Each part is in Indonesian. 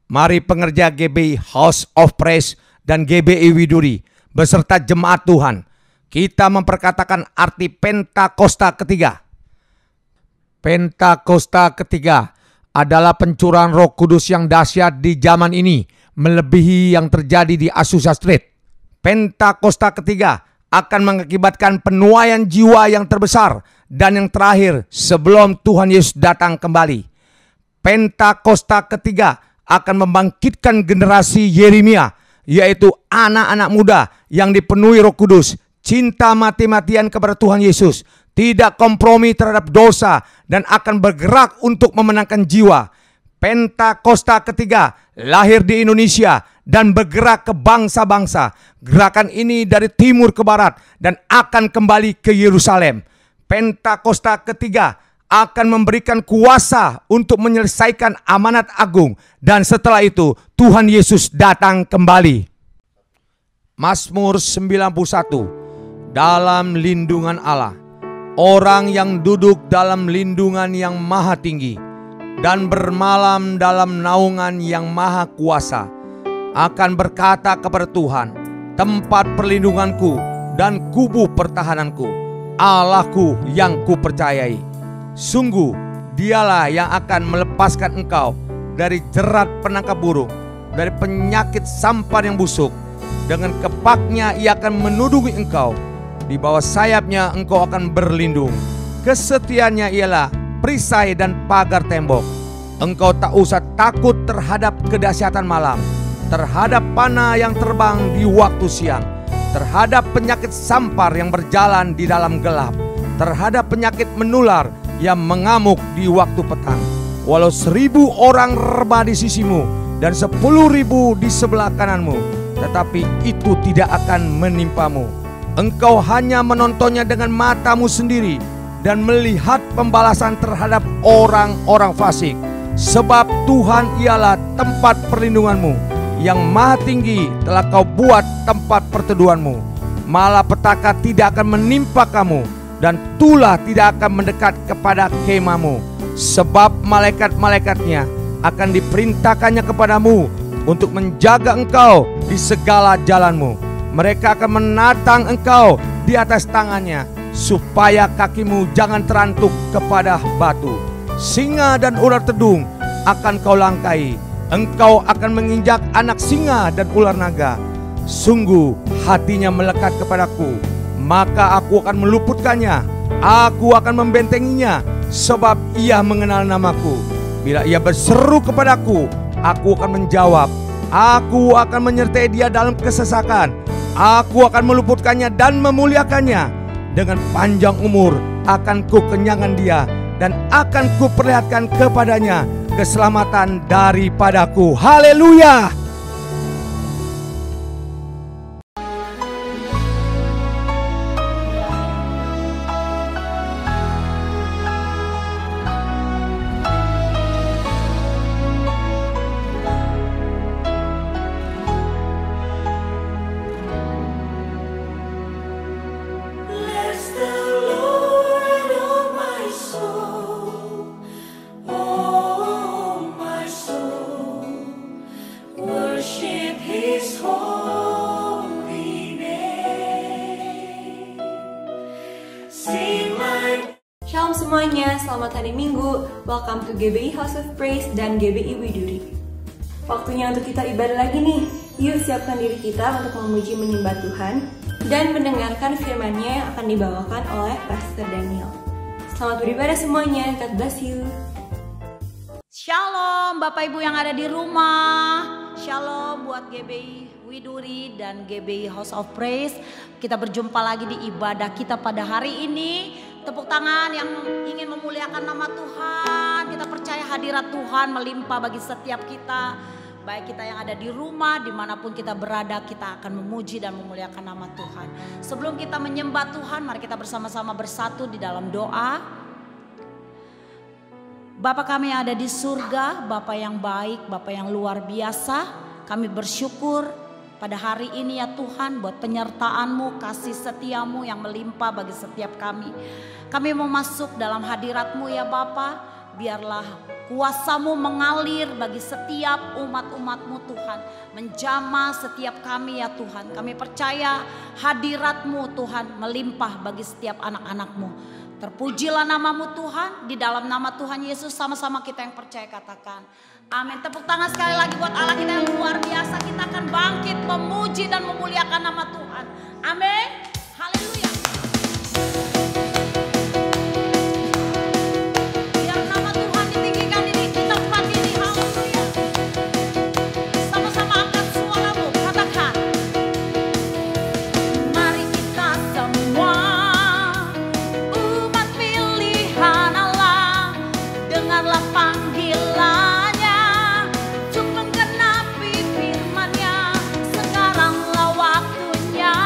Mari pengerja GBI House of Praise dan GBI Widuri beserta jemaat Tuhan, kita memperkatakan arti Pentakosta ketiga. Pentakosta ketiga adalah pencurahan Roh Kudus yang dahsyat di zaman ini, melebihi yang terjadi di Azusa Street. Pentakosta ketiga akan mengakibatkan penuaian jiwa yang terbesar dan yang terakhir sebelum Tuhan Yesus datang kembali. Pentakosta ketiga akan membangkitkan generasi Yeremia, yaitu anak-anak muda yang dipenuhi Roh Kudus, cinta mati-matian kepada Tuhan Yesus, tidak kompromi terhadap dosa, dan akan bergerak untuk memenangkan jiwa. Pentakosta ketiga lahir di Indonesia dan bergerak ke bangsa-bangsa. Gerakan ini dari timur ke barat dan akan kembali ke Yerusalem. Pentakosta ketiga akan memberikan kuasa untuk menyelesaikan amanat agung, dan setelah itu Tuhan Yesus datang kembali. Mazmur 91. Dalam lindungan Allah, orang yang duduk dalam lindungan yang maha tinggi dan bermalam dalam naungan yang maha kuasa akan berkata kepada Tuhan, tempat perlindunganku dan kubu pertahananku, Allahku yang kupercayai. Sungguh dialah yang akan melepaskan engkau dari jerat penangkap burung, dari penyakit sampar yang busuk. Dengan kepaknya ia akan menudungi engkau, di bawah sayapnya engkau akan berlindung. Kesetiaannya ialah perisai dan pagar tembok. Engkau tak usah takut terhadap kedahsyatan malam, terhadap panah yang terbang di waktu siang, terhadap penyakit sampar yang berjalan di dalam gelap, terhadap penyakit menular yang mengamuk di waktu petang. Walau 1000 orang rebah di sisimu dan 10.000 di sebelah kananmu, tetapi itu tidak akan menimpamu. Engkau hanya menontonnya dengan matamu sendiri dan melihat pembalasan terhadap orang-orang fasik. Sebab Tuhan ialah tempat perlindunganmu, yang maha tinggi telah kau buat tempat perteduhanmu. Malapetaka tidak akan menimpa kamu, dan tulah tidak akan mendekat kepada kemahmu. Sebab malaikat-malaikatnya akan diperintahkannya kepadamu untuk menjaga engkau di segala jalanmu. Mereka akan menatang engkau di atas tangannya, supaya kakimu jangan terantuk kepada batu. Singa dan ular tedung akan kau langkai. Engkau akan menginjak anak singa dan ular naga. Sungguh hatinya melekat kepadaku, maka aku akan meluputkannya. Aku akan membentenginya, sebab ia mengenal namaku. Bila ia berseru kepadaku, aku akan menjawab. Aku akan menyertai dia dalam kesesakan. Aku akan meluputkannya dan memuliakannya. Dengan panjang umur akan kukenyangkan dia, dan akan kuperlihatkan kepadanya keselamatan daripadaku. Haleluya! Shalom semuanya, selamat hari Minggu. Welcome to GBI House of Praise dan GBI Widuri. Waktunya untuk kita ibadah lagi nih. Yuk siapkan diri kita untuk memuji menyembah Tuhan dan mendengarkan firman-Nya yang akan dibawakan oleh Pastor Daniel. Selamat beribadah semuanya, God bless you. Shalom Bapak Ibu yang ada di rumah. Shalom buat GBI Widuri dan GBI House of Praise. Kita berjumpa lagi di ibadah kita pada hari ini. Tepuk tangan yang ingin memuliakan nama Tuhan. Kita percaya hadirat Tuhan melimpah bagi setiap kita. Baik kita yang ada di rumah, dimanapun kita berada, kita akan memuji dan memuliakan nama Tuhan. Sebelum kita menyembah Tuhan, mari kita bersama-sama bersatu di dalam doa. Bapa kami yang ada di surga, Bapa yang baik, Bapa yang luar biasa, kami bersyukur pada hari ini ya Tuhan buat penyertaan-Mu, kasih setia-Mu yang melimpah bagi setiap kami. Kami mau masuk dalam hadirat-Mu ya Bapa, biarlah Kuasa-Mu mengalir bagi setiap umat-umat-Mu Tuhan. Menjamah setiap kami ya Tuhan. Kami percaya hadirat-Mu Tuhan melimpah bagi setiap anak-anak-Mu. Terpujilah nama-Mu Tuhan. Di dalam nama Tuhan Yesus sama-sama kita yang percaya katakan amin. Tepuk tangan sekali lagi buat Allah kita yang luar biasa. Kita akan bangkit memuji dan memuliakan nama Tuhan. Amin. Haleluya. Biar nama Tuhan ditinggikan di tempat ini. Haleluya. Sama-sama angkat suaramu, katakan. Mari kita semua umat pilihan Allah, dengarlah panggilannya untuk menggenapi firman-Nya. Sekaranglah waktunya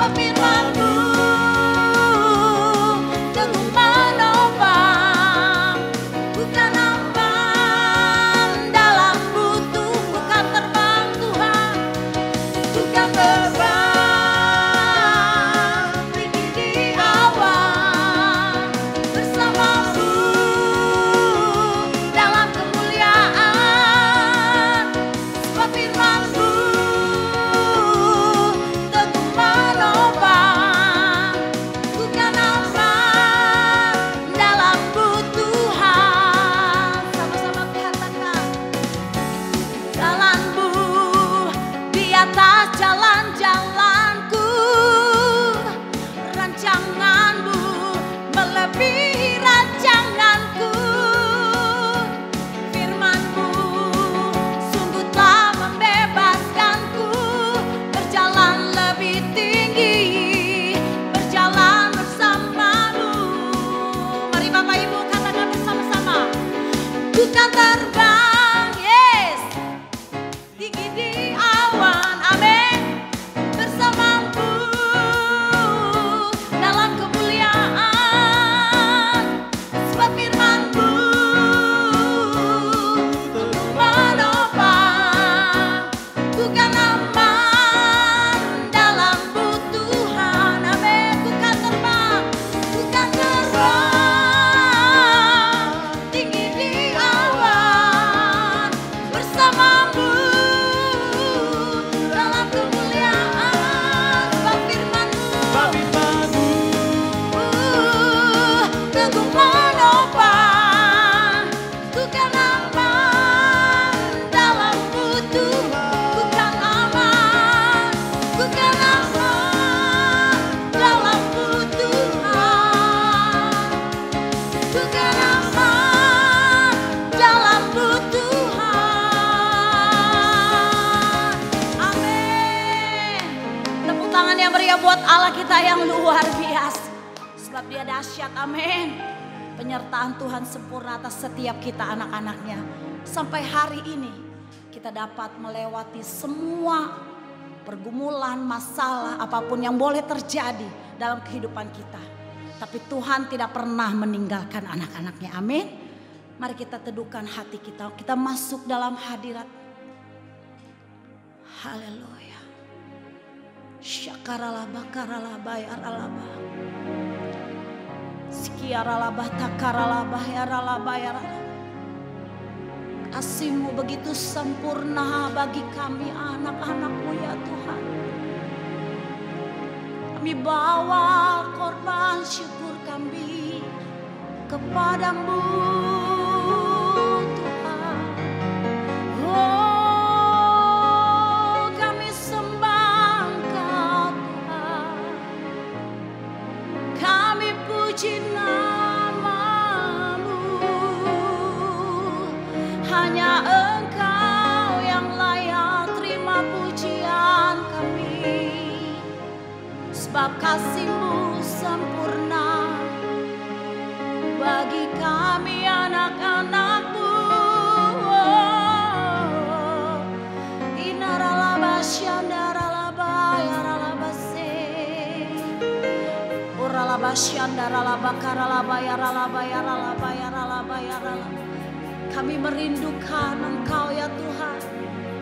sebab firman-Mu teguh menopang. Bukan aman dalam butuh, bukan terbang Tuhan, bukan terbang tinggi di awan. Bersama-Mu dalam kemuliaan, sebab firman-Mu teguh menopang. Bukan aman dalam butuhan. Sama-sama katakan, jalan-Mu di atas jalan-jalanku, rancangan-Mu melebihi rancanganku. Firman-Mu sungguh telah membebaskanku, berjalan lebih tinggi, berjalan bersama-Mu. Mari Bapak Ibu katakan bersama-sama, bukan terbang, yes, tinggi di awan, amin. Bersama-Mu dalam kemuliaan, sebab firman-Mu teguh menopang. Bukan aman dalam butuhan, amin. Bukan terbang, bukan terbang tinggi di awan. Bersama-Mu dalam kemuliaan, sebab firman-Mu teguh menopang. Bukan aman dalam butuh, bukan aman, bukan aman dalam butuhan, bukan aman dalam butuhan. Amin. Tepuk tangan yang meriah buat Allah kita yang luar biasa, sebab Dia dahsyat, amin. Penyertaan Tuhan sempurna atas setiap kita anak-anaknya. Sampai hari ini kita dapat melewati semua pergumulan, masalah, apapun yang boleh terjadi dalam kehidupan kita. Tapi Tuhan tidak pernah meninggalkan anak-anaknya, amin. Mari kita teduhkan hati kita, kita masuk dalam hadirat. Haleluya. Syakaralaba karalaba yaralaba. Sekiaralaba takaralaba yaralaba yaralaba. Kasih-Mu begitu sempurna bagi kami anak-anak-Mu ya Tuhan. Kami bawa korban syukur kami kepadamu Tuhan. Oh, kami sembah Engkau Tuhan. Kami puji nama-Mu. Hanya Engkau yang layak terima pujian kami. Sebab kasih-Mu sempurna bagi kami anak-anak-Mu. Oh, inaralaba syandaralaba yaralabase. Uralaba syandaralaba karalaba yaralaba yaralaba yaralaba yaralaba. Kami merindukan Engkau ya Tuhan.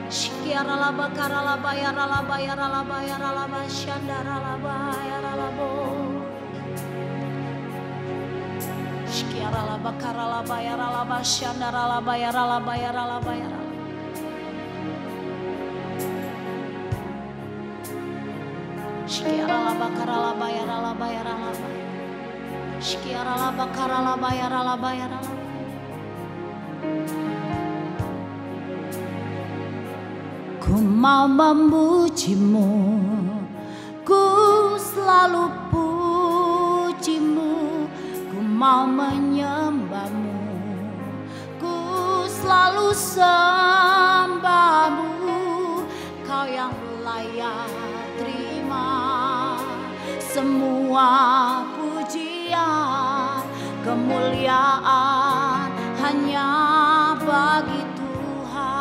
Shikiaralaba karalaba yaralaba yaralaba yaralaba syandaralaba yaralabo. Shikiaralaba karalaba yaralaba syandaralaba yaralaba yaralaba yaralaba. Shikiaralaba karalaba yaralaba yaralaba. Shikiaralaba karalaba yaralaba yaralaba. Ku mau memuji-Mu, ku selalu puji-Mu. Ku mau menyembah-Mu, ku selalu sembah-Mu. Kau yang layak terima semua pujian, kemuliaan hanya bagi Tuhan.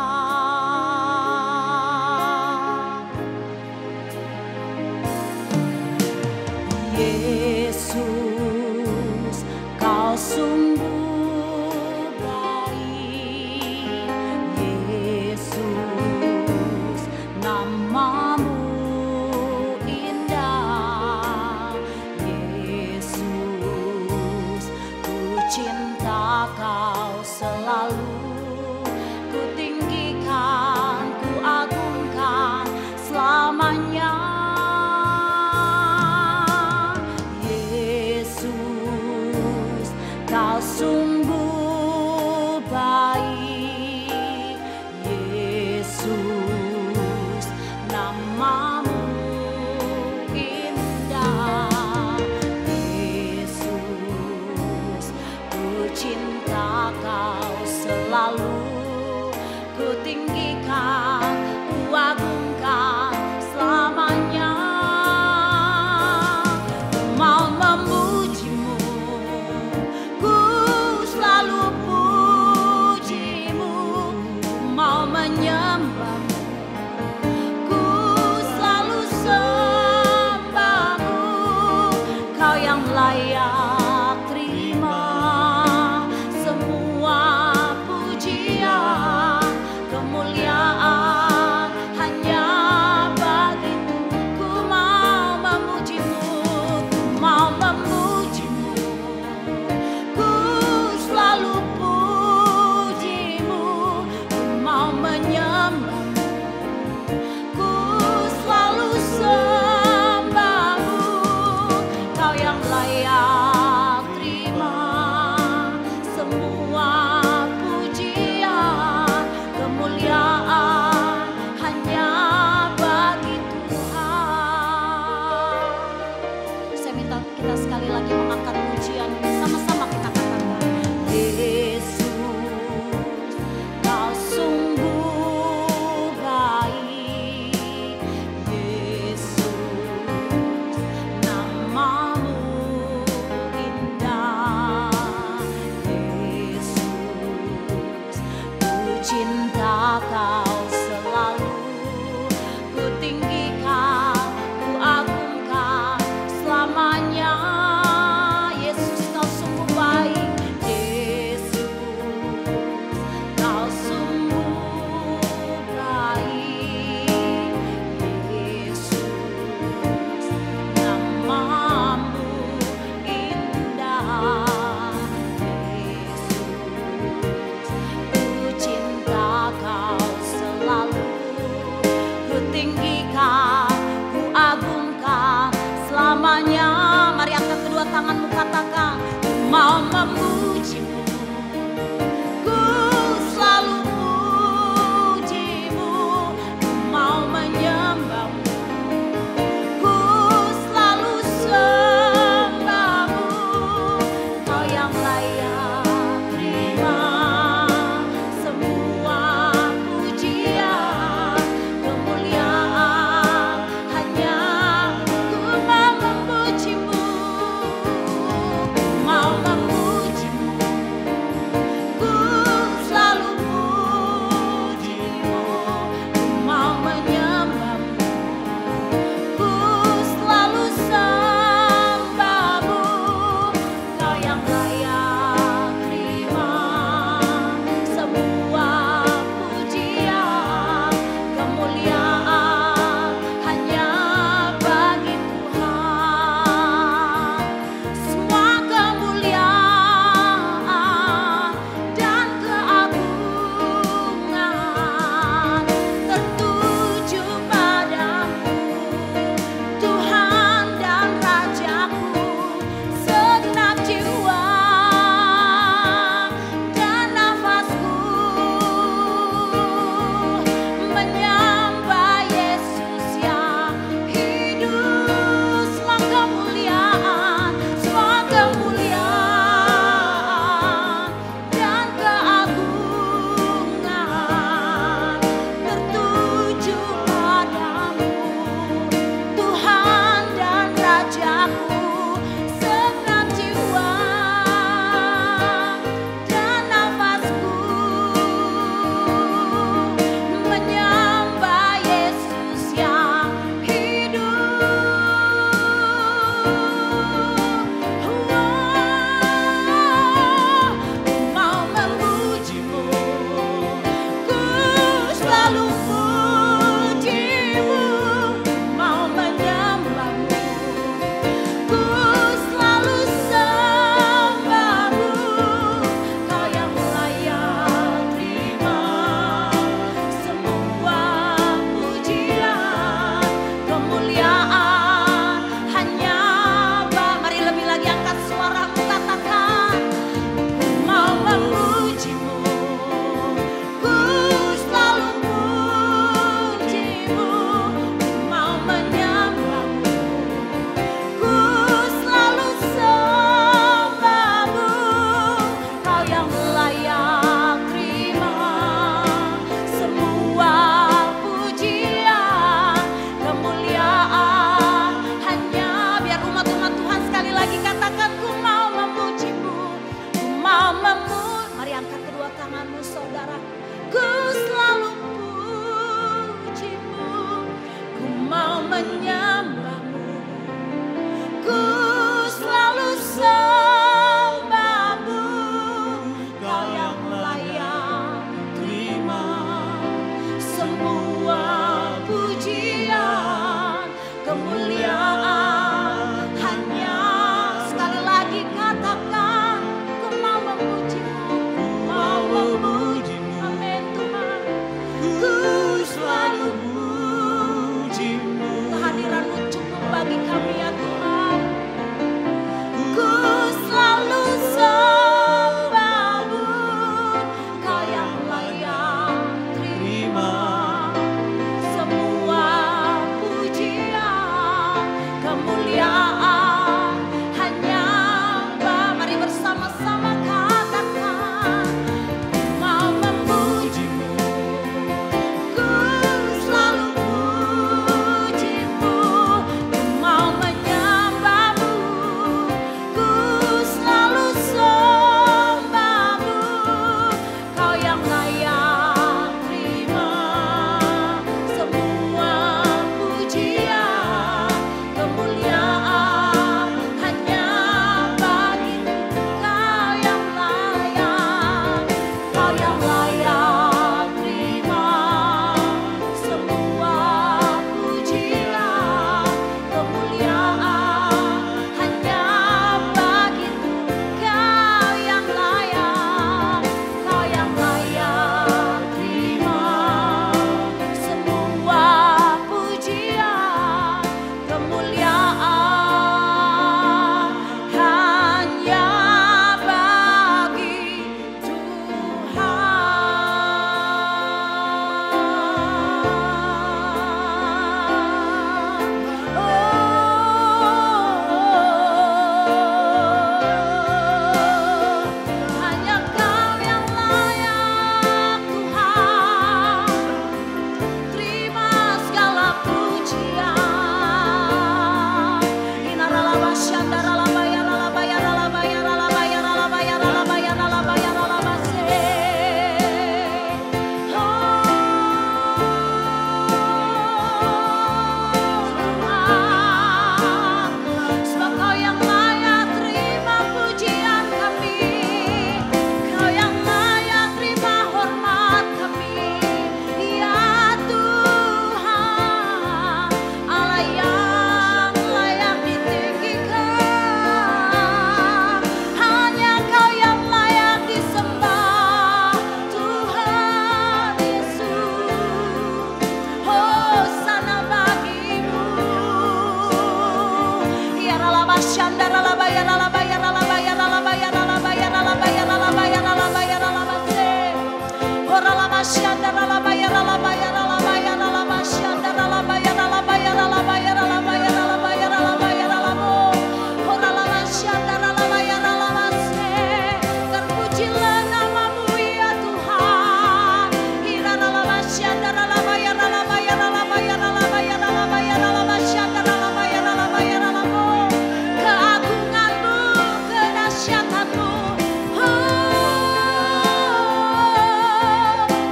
Yesus, kau sungguh baik. Yesus, namamu indah. Yesus, ku cinta kau selalu. Ku tinggikan, ku agungkan selamanya. Yesus, kau sungguh baik. Yesus, namamu indah. Yesus, ku cinta kau selalu. Ku tinggikan, ku agungkan selamanya. Ku mau memujimu, ku selalu pujimu. Ku mau menyembahmu, ku selalu sembahmu. Kau yang layak terima semua pujian, kemuliaan hanya bagimu. Ku mau memujimu, ku mau memujimu. Ku selalu pujimu, ku mau menyembahmu. Ku selalu sembahmu. Kau yang layak terima semua pujian, kemuliaan hanya bagi Tuhan. Saya minta kita sekali lagi mengangkat pujian ini, sama-sama kita katakan, Yesus, kau sungguh baik. Yesus, namamu indah. Yesus, ku cinta kau selalu. Ku tinggikan, ku agungkan selamanya. Yesus, kau sungguh baik. Yesus, kau sungguh baik. Yesus, namamu indah. Yesus, ku cinta kau selalu. Ku tinggikan, ku agungkan selamanya. Mari angkat kedua tanganmu, katakan, ku mau memujimu, ku selalu pujimu. Ku mau menyembahmu, ku selalu sembahmu. Kau yang layak terima semua pujian, kemuliaan hanya. Ku mau memujimu, ku mau memujimu. kemuliaan hanya Mari bersama-sama katakan, mau memujimu, ku selalu pujimu, ku mau menyembahmu, ku selalu sembahmu, kau yang layak terima semua pujian, kemuliaan hanya bagimu, kau yang layak terima semua pujian, kemuliaan hanya bagimu, kau yang layak terima semua pujian, kemuliaan hanya bagi hanya Kau yang layak Tuhan, terima segala pujian. Inaralaba syandaralaba yaralaba yaralaba yaralaba yaralaba yaralaba yaralaba yaralaba se. Sebab Kau yang layak terima pujian kami, Kau yang layak terima hormat kami, ya Tuhan, Allah yang layak ditinggikan, hanya Kau yang layak disembah, Tuhan Yesus. Hosana bagimu, yaralaba syandaralaba yaralaba yaralaba yaralaba yaralaba yaralaba yaralaba yaralaba yaralaba se. Oralaba syandaralaba yaralaba yaralaba yaralaba syandaralaba yaralaba yaralaba yaralaba yaralaba yaralaba yaralabo. Oralaba syandaralaba yaralaba se. Terpujilah namamu ya Tuhan. Iralaba syandaralaba yaralaba yaralaba yaralaba yaralaba yaralaba syandaralaba yaralaba yaralabo. Keagunganmu, kedahsyatanmu,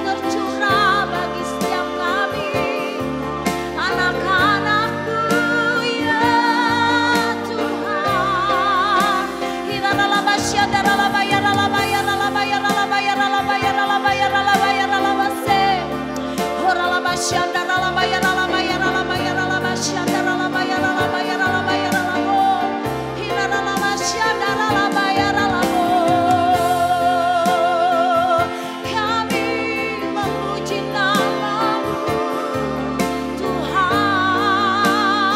tercurah bagi setiap kami, anak-anakmu ya Tuhan. Iralaba syandaralaba yaralaba yaralaba yaralaba yaralaba yaralaba yaralaba yaralaba se. Oralaba syandaralaba yaralaba yaralaba yaralaba syandaralaba yaralaba yaralaba yaralabo. Iralaba syandaralaba yaralabo. Kami memuji namamu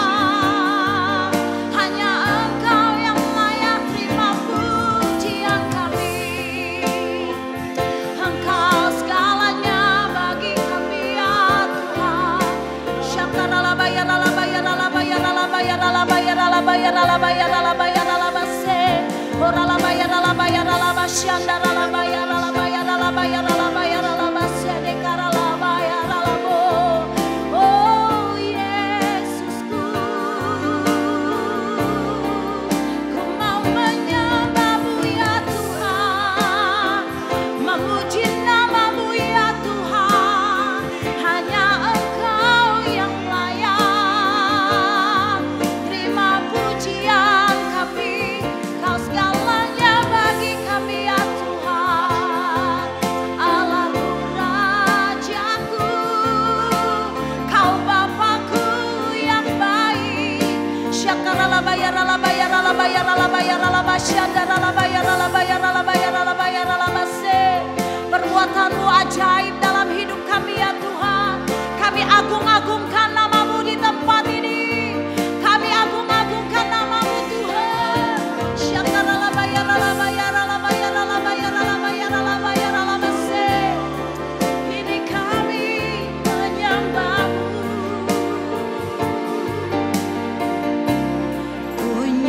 Tuhan, hanya Engkau yang layak terima pujian kami, Engkau segalanya bagi kami ya Tuhan. Syakaralaba yaralaba yaralaba yaralaba yaralaba yaralaba yaralaba yaralaba yaralaba se. Oralaba yaralaba yaralaba syandaralaba yaralaba yaralaba yaralaba yaralaba se. Dekaralaba yaralabo. Oh Yesusku, ku mau menyembahmu ya Tuhan, memuji namamu ya Tuhan, hanya Engkau yang layak terima pujian kami, Kau segalanya bagi kami ya Tuhan.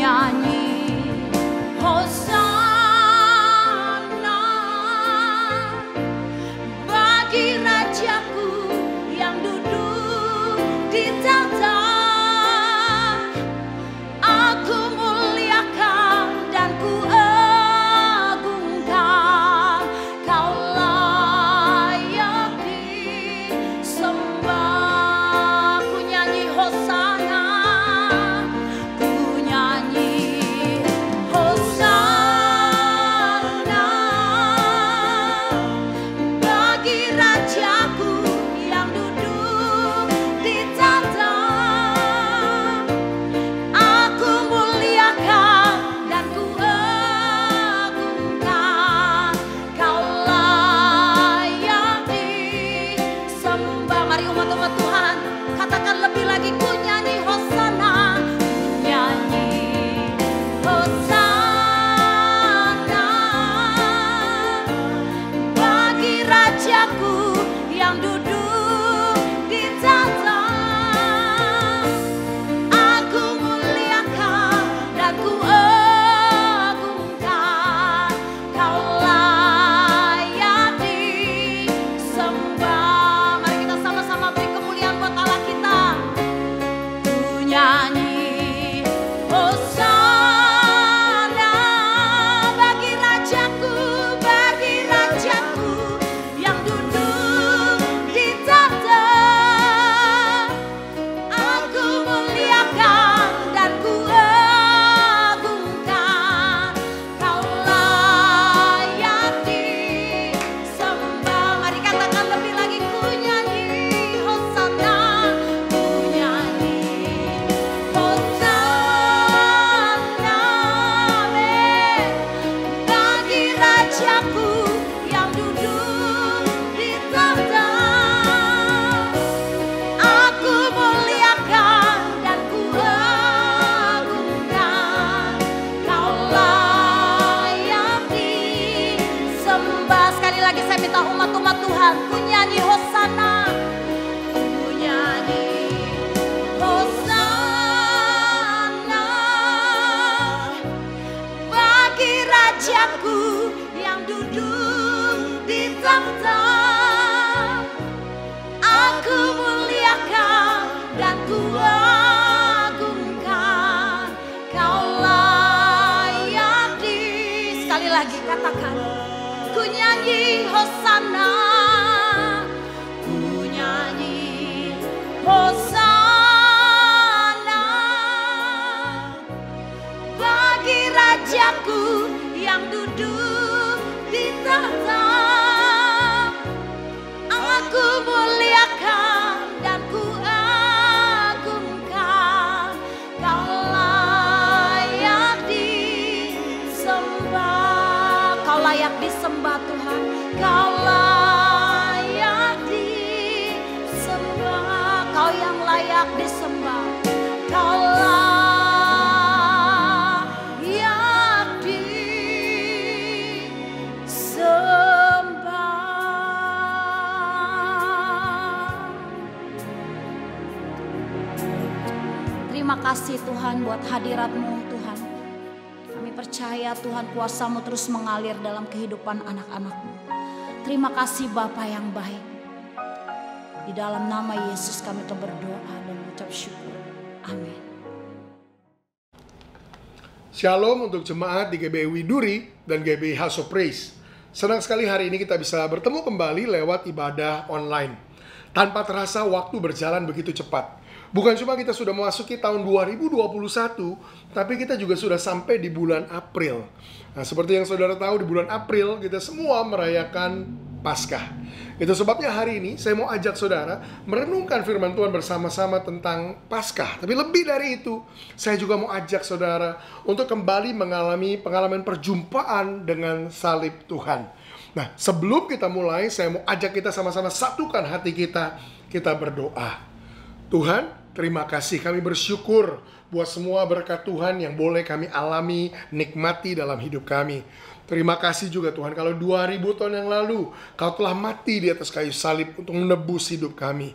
nyanyi Hosana bagi Rajaku yang duduk di tahta. Aku muliakan dan ku agungkan, Kau layak disembah. Ku nyanyi Hosana, ku nyanyi Hosana bagi Rajaku yang duduk di tahta. Aku muliakan dan ku agungkan, Kau layak disembah. Mari umat-umat Tuhan katakan lebih lagi, ku nyanyi Hosana, ku nyanyi Hosana bagi Rajaku yang duduk di tahta. Aku muliakan dan ku agungkan, Kau layak disembah. Mari kita sama-sama beri kemuliaan buat Allah kita. Ku nyanyi Hosana bagi Rajaku yang duduk di tahta. Aku muliakan dan ku agungkan, Kau layak disembah. Mari katakan lebih lagi, ku nyanyi Hosana, ku nyanyi Hosana bagi Rajaku yang duduk di tahta. Aku muliakan dan ku agungkan, Kau layak disembah. Sekali lagi saya minta umat-umat Tuhan, ku nyanyi Hosana, ku nyanyi Hosana bagi Rajaku yang duduk di tahta. Aku muliakan dan ku agungkan, Kau layak sekali lagi katakan, ku nyanyi Hosana, ku nyanyi Hosana bagi Rajaku yang duduk di tahta. Aku muliakan dan ku agungkan, Kau layak disembah. Kau layak disembah Tuhan, Kau layak disembah. Kau yang layak disembah, Kau layak disembah. Terima kasih Tuhan buat hadirat-Mu Tuhan. Kami percaya Tuhan kuasa-Mu terus mengalir dalam kehidupan anak-anak-Mu. Terima kasih Bapa yang baik. Di dalam nama Yesus kami telah berdoa dan mengucap syukur. Amin. Shalom untuk jemaat di GBI Widuri dan GBI House of Praise. Senang sekali hari ini kita bisa bertemu kembali lewat ibadah online. Tanpa terasa waktu berjalan begitu cepat. Bukan cuma kita sudah memasuki tahun 2021, tapi kita juga sudah sampai di bulan April. Nah, seperti yang saudara tahu, di bulan April kita semua merayakan Paskah. Itu sebabnya hari ini saya mau ajak saudara merenungkan firman Tuhan bersama-sama tentang Paskah. Tapi lebih dari itu, saya juga mau ajak saudara untuk kembali mengalami pengalaman perjumpaan dengan salib Tuhan. Nah, sebelum kita mulai, saya mau ajak kita sama-sama satukan hati kita berdoa. Tuhan, terima kasih, kami bersyukur buat semua berkat Tuhan yang boleh kami alami, nikmati dalam hidup kami. Terima kasih juga Tuhan, kalau 2000 tahun yang lalu Kau telah mati di atas kayu salib untuk menebus hidup kami.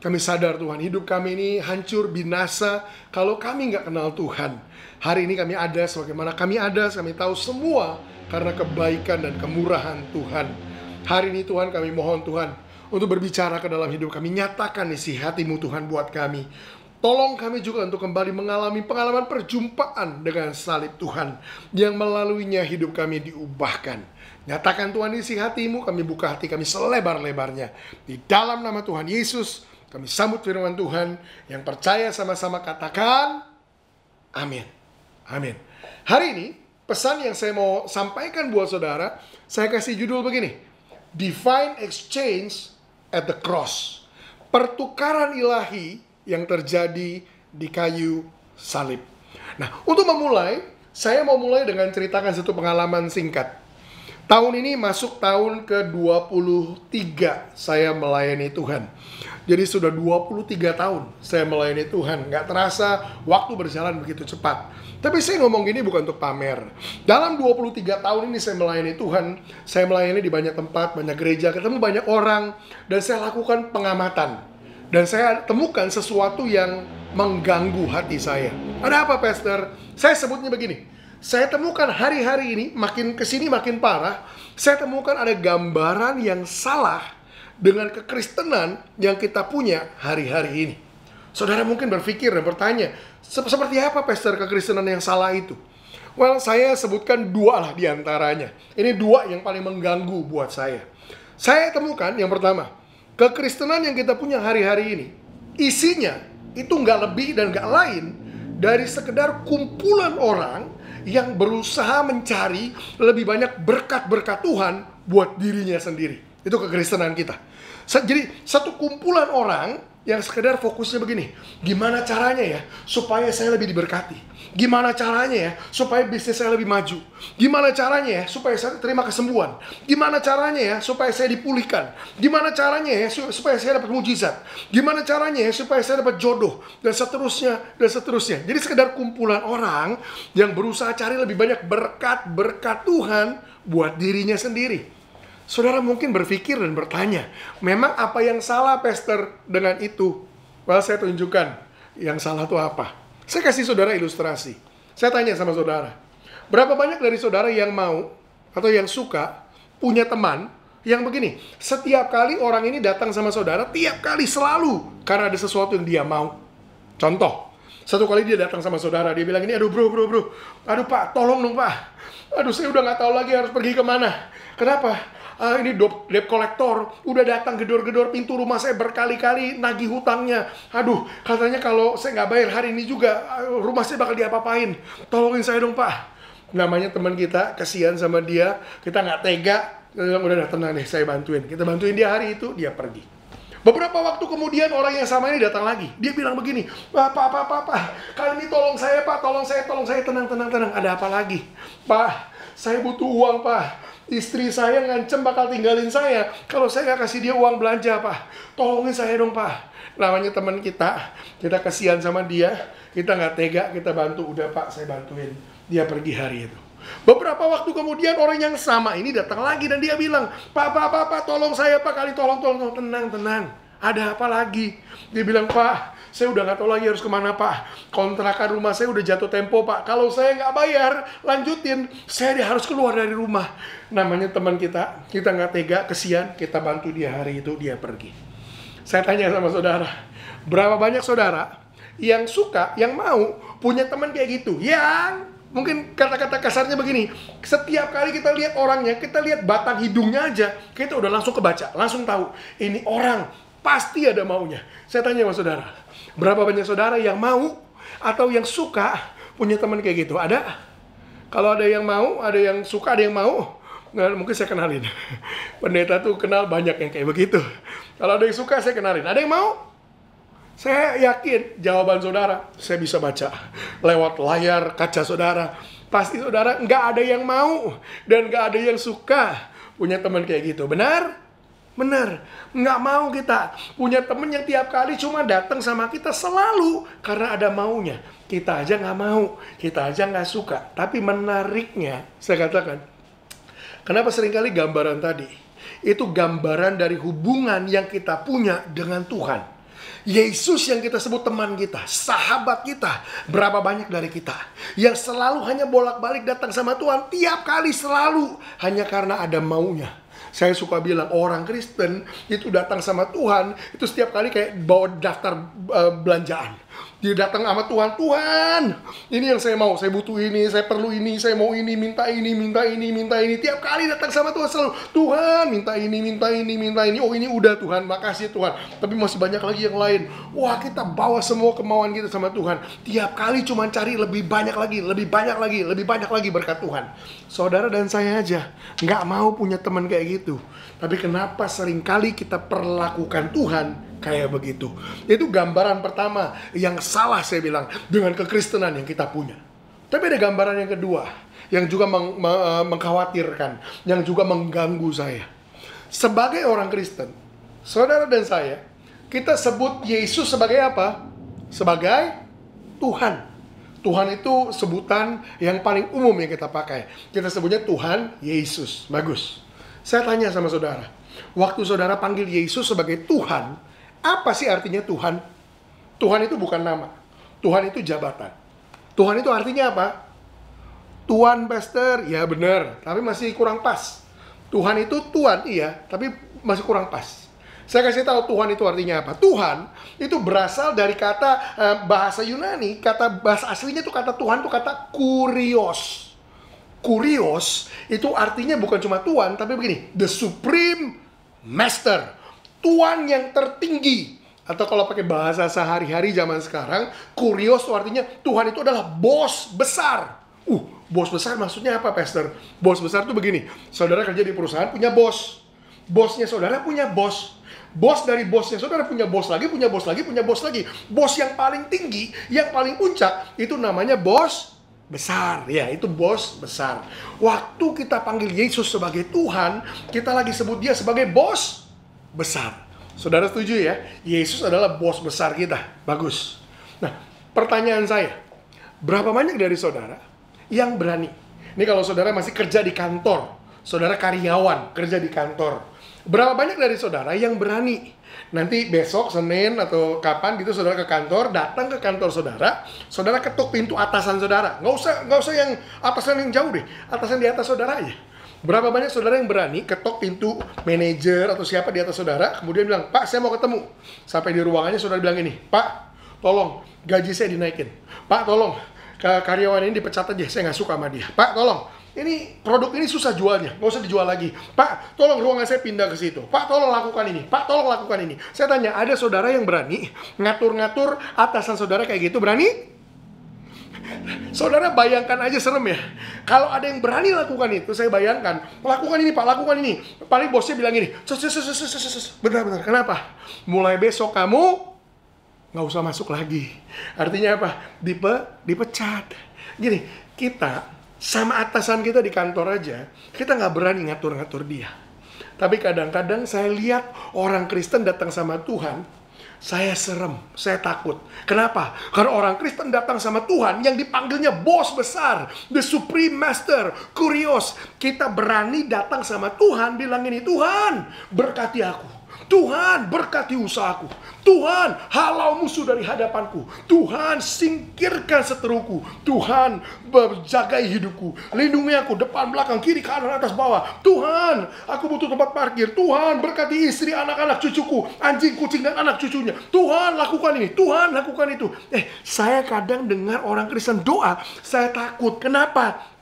Kami sadar Tuhan, hidup kami ini hancur, binasa kalau kami nggak kenal Tuhan. Hari ini kami ada sebagaimana kami ada, kami tahu semua karena kebaikan dan kemurahan Tuhan. Hari ini Tuhan, kami mohon Tuhan untuk berbicara ke dalam hidup kami. Nyatakan isi hati-Mu Tuhan buat kami. Tolong kami juga untuk kembali mengalami pengalaman perjumpaan dengan salib Tuhan, yang melaluinya hidup kami diubahkan. Nyatakan Tuhan isi hati-Mu, kami buka hati kami selebar-lebarnya. Di dalam nama Tuhan Yesus, kami sambut firman Tuhan. Yang percaya sama-sama katakan, amin. Amin. Hari ini, pesan yang saya mau sampaikan buat saudara, saya kasih judul begini. Divine Exchange at the Cross. Pertukaran ilahi yang terjadi di kayu salib. Nah, untuk memulai, saya mau mulai dengan ceritakan satu pengalaman singkat. Tahun ini masuk tahun ke-23 saya melayani Tuhan. Jadi sudah 23 tahun saya melayani Tuhan. Nggak terasa waktu berjalan begitu cepat. Tapi saya ngomong gini bukan untuk pamer. Dalam 23 tahun ini saya melayani Tuhan. Saya melayani di banyak tempat, banyak gereja, ketemu banyak orang. Dan saya lakukan pengamatan. Dan saya temukan sesuatu yang mengganggu hati saya. Ada apa, Pastor? Saya sebutnya begini. Saya temukan hari-hari ini, makin kesini makin parah. Saya temukan ada gambaran yang salah dengan kekristenan yang kita punya hari-hari ini. Saudara mungkin berpikir dan bertanya, seperti apa, Pastor, kekristenan yang salah itu? Well, saya sebutkan dua lah diantaranya. Ini dua yang paling mengganggu buat saya. Saya temukan yang pertama, kekristenan yang kita punya hari-hari ini, isinya itu nggak lebih dan nggak lain dari sekedar kumpulan orang yang berusaha mencari lebih banyak berkat-berkat Tuhan buat dirinya sendiri. Itu kekristenan kita. Jadi satu kumpulan orang yang sekedar fokusnya begini, gimana caranya ya supaya saya lebih diberkati? Gimana caranya ya supaya bisnis saya lebih maju? Gimana caranya ya supaya saya terima kesembuhan? Gimana caranya ya supaya saya dipulihkan? Gimana caranya ya supaya saya dapat mujizat? Gimana caranya ya supaya saya dapat jodoh? Dan seterusnya, dan seterusnya. Jadi sekedar kumpulan orang yang berusaha cari lebih banyak berkat-berkat Tuhan buat dirinya sendiri. Saudara mungkin berpikir dan bertanya, memang apa yang salah, Pastor, dengan itu? Well, saya tunjukkan yang salah itu apa. Saya kasih saudara ilustrasi. Saya tanya sama saudara, berapa banyak dari saudara yang mau atau yang suka punya teman yang begini, setiap kali orang ini datang sama saudara, tiap kali selalu karena ada sesuatu yang dia mau. Contoh, satu kali dia datang sama saudara, dia bilang ini, aduh bro, aduh Pak, tolong dong Pak, aduh saya udah nggak tahu lagi harus pergi kemana. Kenapa? Ini debt collector udah datang gedor-gedor pintu rumah saya berkali-kali nagih hutangnya. Aduh, katanya kalau saya nggak bayar hari ini juga rumah saya bakal diapa-apain. Tolongin saya dong Pak. Namanya teman kita, kasihan sama dia, kita nggak tega. Kita bilang udah tenang deh, saya bantuin. Kita bantuin dia hari itu, dia pergi. Beberapa waktu kemudian orang yang sama ini datang lagi. Dia bilang begini, Pak, kali ini tolong saya Pak, tolong saya, tenang. Ada apa lagi? Pak, saya butuh uang Pak. Istri saya ngancem bakal tinggalin saya kalau saya nggak kasih dia uang belanja Pak. Tolongin saya dong Pak. Namanya teman kita kasihan sama dia, kita nggak tega, kita bantu. Udah Pak, saya bantuin. Dia pergi hari itu. Beberapa waktu kemudian orang yang sama ini datang lagi dan dia bilang, Pak, tolong saya Pak, kali tolong. Tenang. Ada apa lagi? Dia bilang, Pak, saya udah nggak tahu lagi harus kemana Pak. Kontrakan rumah saya udah jatuh tempo Pak. Kalau saya nggak bayar, lanjutin, saya harus keluar dari rumah. Namanya teman kita nggak tega, kesian, kita bantu dia hari itu, dia pergi. Saya tanya sama saudara, berapa banyak saudara yang suka, yang mau punya teman kayak gitu? Yang mungkin kata-kata kasarnya begini, setiap kali kita lihat orangnya, kita lihat batang hidungnya aja, kita udah langsung kebaca, langsung tahu, ini orang pasti ada maunya. Saya tanya sama saudara, berapa banyak saudara yang mau atau yang suka punya teman kayak gitu? Ada? Kalau ada yang mau, ada yang suka, ada yang mau, nah, mungkin saya kenalin. Pendeta tuh kenal banyak yang kayak begitu. Kalau ada yang suka, saya kenalin. Ada yang mau? Saya yakin jawaban saudara saya bisa baca lewat layar kaca saudara. Pasti saudara nggak ada yang mau dan nggak ada yang suka punya teman kayak gitu. Benar? Benar, nggak mau kita punya temen yang tiap kali cuma datang sama kita selalu karena ada maunya. Kita aja nggak mau, kita aja nggak suka. Tapi menariknya, saya katakan, kenapa seringkali gambaran tadi itu gambaran dari hubungan yang kita punya dengan Tuhan. Yesus yang kita sebut teman kita, sahabat kita, berapa banyak dari kita yang selalu hanya bolak-balik datang sama Tuhan, tiap kali selalu hanya karena ada maunya. Saya suka bilang orang Kristen itu datang sama Tuhan, itu setiap kali kayak bawa daftar belanjaan. Dia datang sama Tuhan, Tuhan, ini yang saya mau, saya butuh ini, saya perlu ini, saya mau ini, minta ini, minta ini, minta ini. Tiap kali datang sama Tuhan selalu, Tuhan, minta ini, minta ini, minta ini. Oh ini udah Tuhan, makasih Tuhan. Tapi masih banyak lagi yang lain. Wah, kita bawa semua kemauan kita sama Tuhan. Tiap kali cuma cari lebih banyak lagi, lebih banyak lagi, lebih banyak lagi berkat Tuhan. Saudara dan saya aja nggak mau punya teman kayak gitu. Tapi kenapa seringkali kita perlakukan Tuhan kayak begitu? Itu gambaran pertama yang salah, saya bilang, dengan kekristenan yang kita punya. Tapi ada gambaran yang kedua yang juga mengkhawatirkan, yang juga mengganggu saya. Sebagai orang Kristen, saudara dan saya, kita sebut Yesus sebagai apa? Sebagai Tuhan. Tuhan itu sebutan yang paling umum yang kita pakai. Kita sebutnya Tuhan Yesus. Bagus. Saya tanya sama saudara, waktu saudara panggil Yesus sebagai Tuhan, apa sih artinya Tuhan? Tuhan itu bukan nama. Tuhan itu jabatan. Tuhan itu artinya apa? Tuan pastor, ya benar, tapi masih kurang pas. Tuhan itu Tuan, iya, tapi masih kurang pas. Saya kasih tahu Tuhan itu artinya apa. Tuhan itu berasal dari kata bahasa Yunani, kata bahasa aslinya itu kata Tuhan itu kata kurios. Kurios itu artinya bukan cuma Tuhan, tapi begini, the supreme master, Tuhan yang tertinggi. Atau kalau pakai bahasa sehari-hari zaman sekarang, kurios itu artinya Tuhan itu adalah bos besar. Bos besar maksudnya apa, pastor? Bos besar itu begini, saudara kerja di perusahaan punya bos, bosnya saudara punya bos, bos dari bosnya saudara punya bos lagi, punya bos lagi, punya bos lagi. Bos yang paling tinggi, yang paling puncak, itu namanya bos besar, ya itu bos besar. Waktu kita panggil Yesus sebagai Tuhan, kita lagi sebut dia sebagai bos besar. Saudara setuju ya? Yesus adalah bos besar kita. Bagus. Nah, pertanyaan saya, berapa banyak dari saudara yang berani? Ini kalau saudara masih kerja di kantor, saudara karyawan kerja di kantor, berapa banyak dari saudara yang berani? Nanti besok Senin atau kapan gitu saudara ke kantor, datang ke kantor saudara, saudara ketuk pintu atasan saudara. Nggak usah yang atasan yang jauh deh, atasan di atas saudara aja. Berapa banyak saudara yang berani ketok pintu manajer atau siapa di atas saudara, kemudian bilang, Pak saya mau ketemu. Sampai di ruangannya saudara bilang ini, Pak tolong gaji saya dinaikin. Pak tolong karyawan ini dipecat aja, saya nggak suka sama dia. Pak tolong, ini produk ini susah jualnya, nggak usah dijual lagi. Pak, tolong ruangan saya pindah ke situ. Pak, tolong lakukan ini. Pak, tolong lakukan ini. Saya tanya, ada saudara yang berani ngatur-ngatur atasan saudara kayak gitu? Berani? Saudara bayangkan aja, serem ya. Kalau ada yang berani lakukan itu, saya bayangkan, lakukan ini Pak, lakukan ini. Paling bosnya bilang ini, benar-benar. Kenapa? Mulai besok kamu nggak usah masuk lagi. Artinya apa? Dipecat. Gini, kita sama atasan kita di kantor aja, kita nggak berani ngatur-ngatur dia. Tapi kadang-kadang saya lihat orang Kristen datang sama Tuhan, saya serem, saya takut. Kenapa? Karena orang Kristen datang sama Tuhan yang dipanggilnya bos besar, the supreme master, kurios. Kita berani datang sama Tuhan, bilang ini, Tuhan berkati aku, Tuhan berkati usahaku, Tuhan halau musuh dari hadapanku, Tuhan singkirkan seteruku, Tuhan jagai hidupku, lindungi aku depan belakang kiri kanan atas bawah, Tuhan aku butuh tempat parkir, Tuhan berkati istri anak-anak cucuku, anjing kucing dan anak cucunya, Tuhan lakukan ini, Tuhan lakukan itu. Saya kadang dengar orang Kristen doa, saya takut. Kenapa?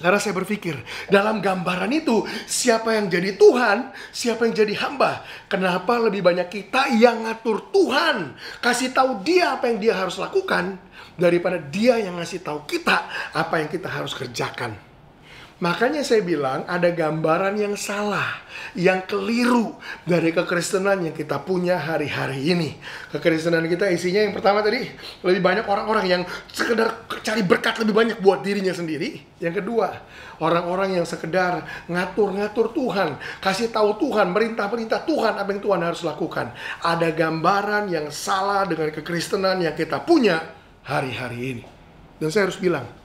Karena saya berpikir, dalam gambaran itu, siapa yang jadi Tuhan, siapa yang jadi hamba. Kenapa lebih banyak kita yang ngatur Tuhan, kasih tahu dia apa yang dia harus lakukan, daripada dia yang ngasih tahu kita apa yang kita harus kerjakan. Makanya saya bilang ada gambaran yang salah, yang keliru dari kekristenan yang kita punya hari-hari ini. Kekristenan kita isinya yang pertama tadi, lebih banyak orang-orang yang sekedar cari berkat lebih banyak buat dirinya sendiri. Yang kedua, orang-orang yang sekedar ngatur-ngatur Tuhan, kasih tahu Tuhan, merintah-perintah Tuhan apa yang Tuhan harus lakukan. Ada gambaran yang salah dengan kekristenan yang kita punya hari-hari ini. Dan saya harus bilang,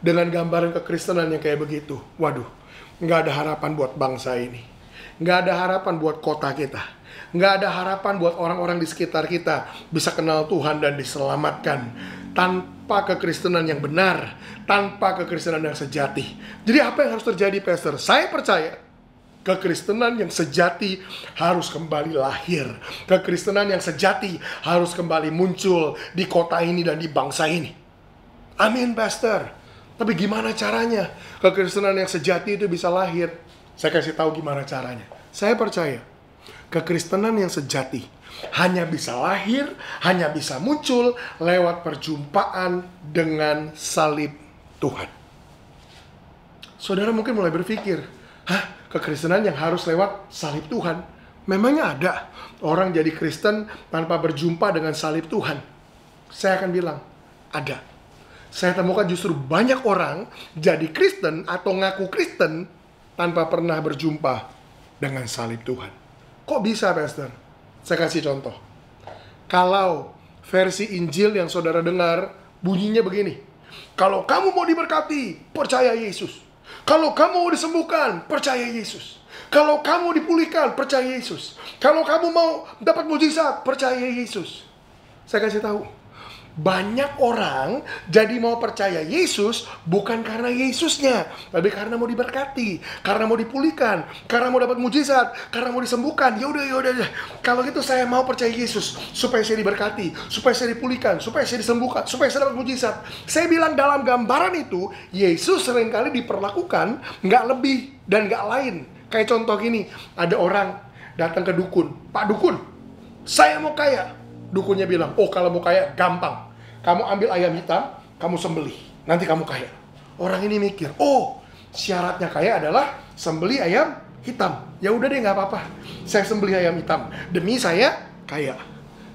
dengan gambaran kekristenan yang kayak begitu, waduh, nggak ada harapan buat bangsa ini, nggak ada harapan buat kota kita, Nggak ada harapan buat orang-orang di sekitar kita bisa kenal Tuhan dan diselamatkan tanpa kekristenan yang benar, tanpa kekristenan yang sejati. Jadi apa yang harus terjadi, Pastor? Saya percaya kekristenan yang sejati harus kembali lahir. Kekristenan yang sejati harus kembali muncul di kota ini dan di bangsa ini. Amin, Pastor. Tapi gimana caranya kekristenan yang sejati itu bisa lahir? Saya kasih tahu gimana caranya. Saya percaya kekristenan yang sejati hanya bisa lahir, hanya bisa muncul lewat perjumpaan dengan salib Tuhan. Saudara mungkin mulai berpikir, kekristenan yang harus lewat salib Tuhan? Memangnya ada orang jadi Kristen tanpa berjumpa dengan salib Tuhan? Saya akan bilang, ada. Saya temukan justru banyak orang jadi Kristen atau ngaku Kristen tanpa pernah berjumpa dengan salib Tuhan. Kok bisa, Pastor? Saya kasih contoh. Kalau versi Injil yang saudara dengar bunyinya begini. Kalau kamu mau diberkati, percaya Yesus. Kalau kamu mau disembuhkan, percaya Yesus. Kalau kamu dipulihkan, percaya Yesus. Kalau kamu mau dapat mujizat, percaya Yesus. Saya kasih tahu. Banyak orang jadi mau percaya Yesus bukan karena Yesusnya, tapi karena mau diberkati, karena mau dipulihkan, karena mau dapat mujizat, karena mau disembuhkan. Ya udah. Kalau gitu saya mau percaya Yesus supaya saya diberkati, supaya saya dipulihkan, supaya saya disembuhkan, supaya saya dapat mujizat. Saya bilang dalam gambaran itu Yesus seringkali diperlakukan nggak lebih dan nggak lain. Kayak contoh gini, ada orang datang ke dukun, Pak Dukun, saya mau kaya. Dukunnya bilang, oh kalau mau kaya gampang. Kamu ambil ayam hitam, kamu sembelih. Nanti kamu kaya. Orang ini mikir, oh syaratnya kaya adalah sembelih ayam hitam. Ya udah deh, nggak apa-apa. Saya sembelih ayam hitam. Demi saya kaya.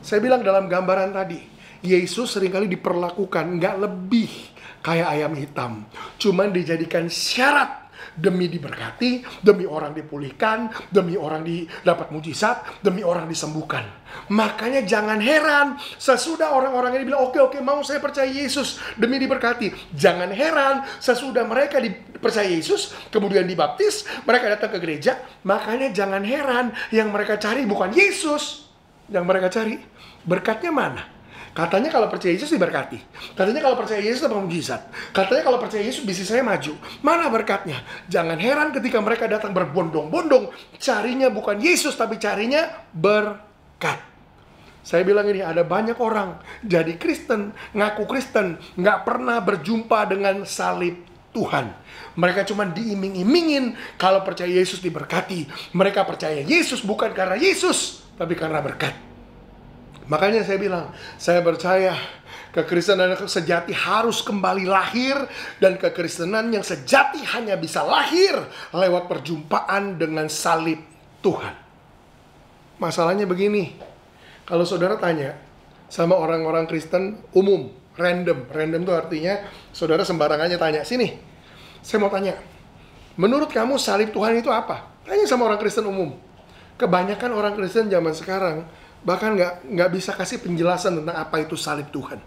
Saya bilang dalam gambaran tadi, Yesus seringkali diperlakukan nggak lebih kayak ayam hitam. Cuman dijadikan syarat demi diberkati, demi orang dipulihkan, demi orang dapat mujizat, demi orang disembuhkan. Makanya jangan heran sesudah orang-orang ini bilang, oke, mau saya percaya Yesus demi diberkati. Jangan heran sesudah mereka percaya Yesus, kemudian dibaptis, mereka datang ke gereja. Makanya jangan heran yang mereka cari bukan Yesus. Yang mereka cari berkatnya mana? Katanya kalau percaya Yesus diberkati. Katanya kalau percaya Yesus dapat mujizat. Katanya kalau percaya Yesus bisnis saya maju. Mana berkatnya? Jangan heran ketika mereka datang berbondong-bondong. Carinya bukan Yesus, tapi carinya berkat. Saya bilang ini, ada banyak orang jadi Kristen, ngaku Kristen, nggak pernah berjumpa dengan salib Tuhan. Mereka cuma diiming-imingin kalau percaya Yesus diberkati. Mereka percaya Yesus bukan karena Yesus, tapi karena berkat. Makanya saya bilang, saya percaya kekristenan yang sejati harus kembali lahir. Dan kekristenan yang sejati hanya bisa lahir lewat perjumpaan dengan salib Tuhan. Masalahnya begini, kalau saudara tanya sama orang-orang Kristen umum, random itu artinya saudara sembarangannya tanya, sini, saya mau tanya, menurut kamu salib Tuhan itu apa? Tanya sama orang Kristen umum. Kebanyakan orang Kristen zaman sekarang bahkan nggak bisa kasih penjelasan tentang apa itu salib Tuhan.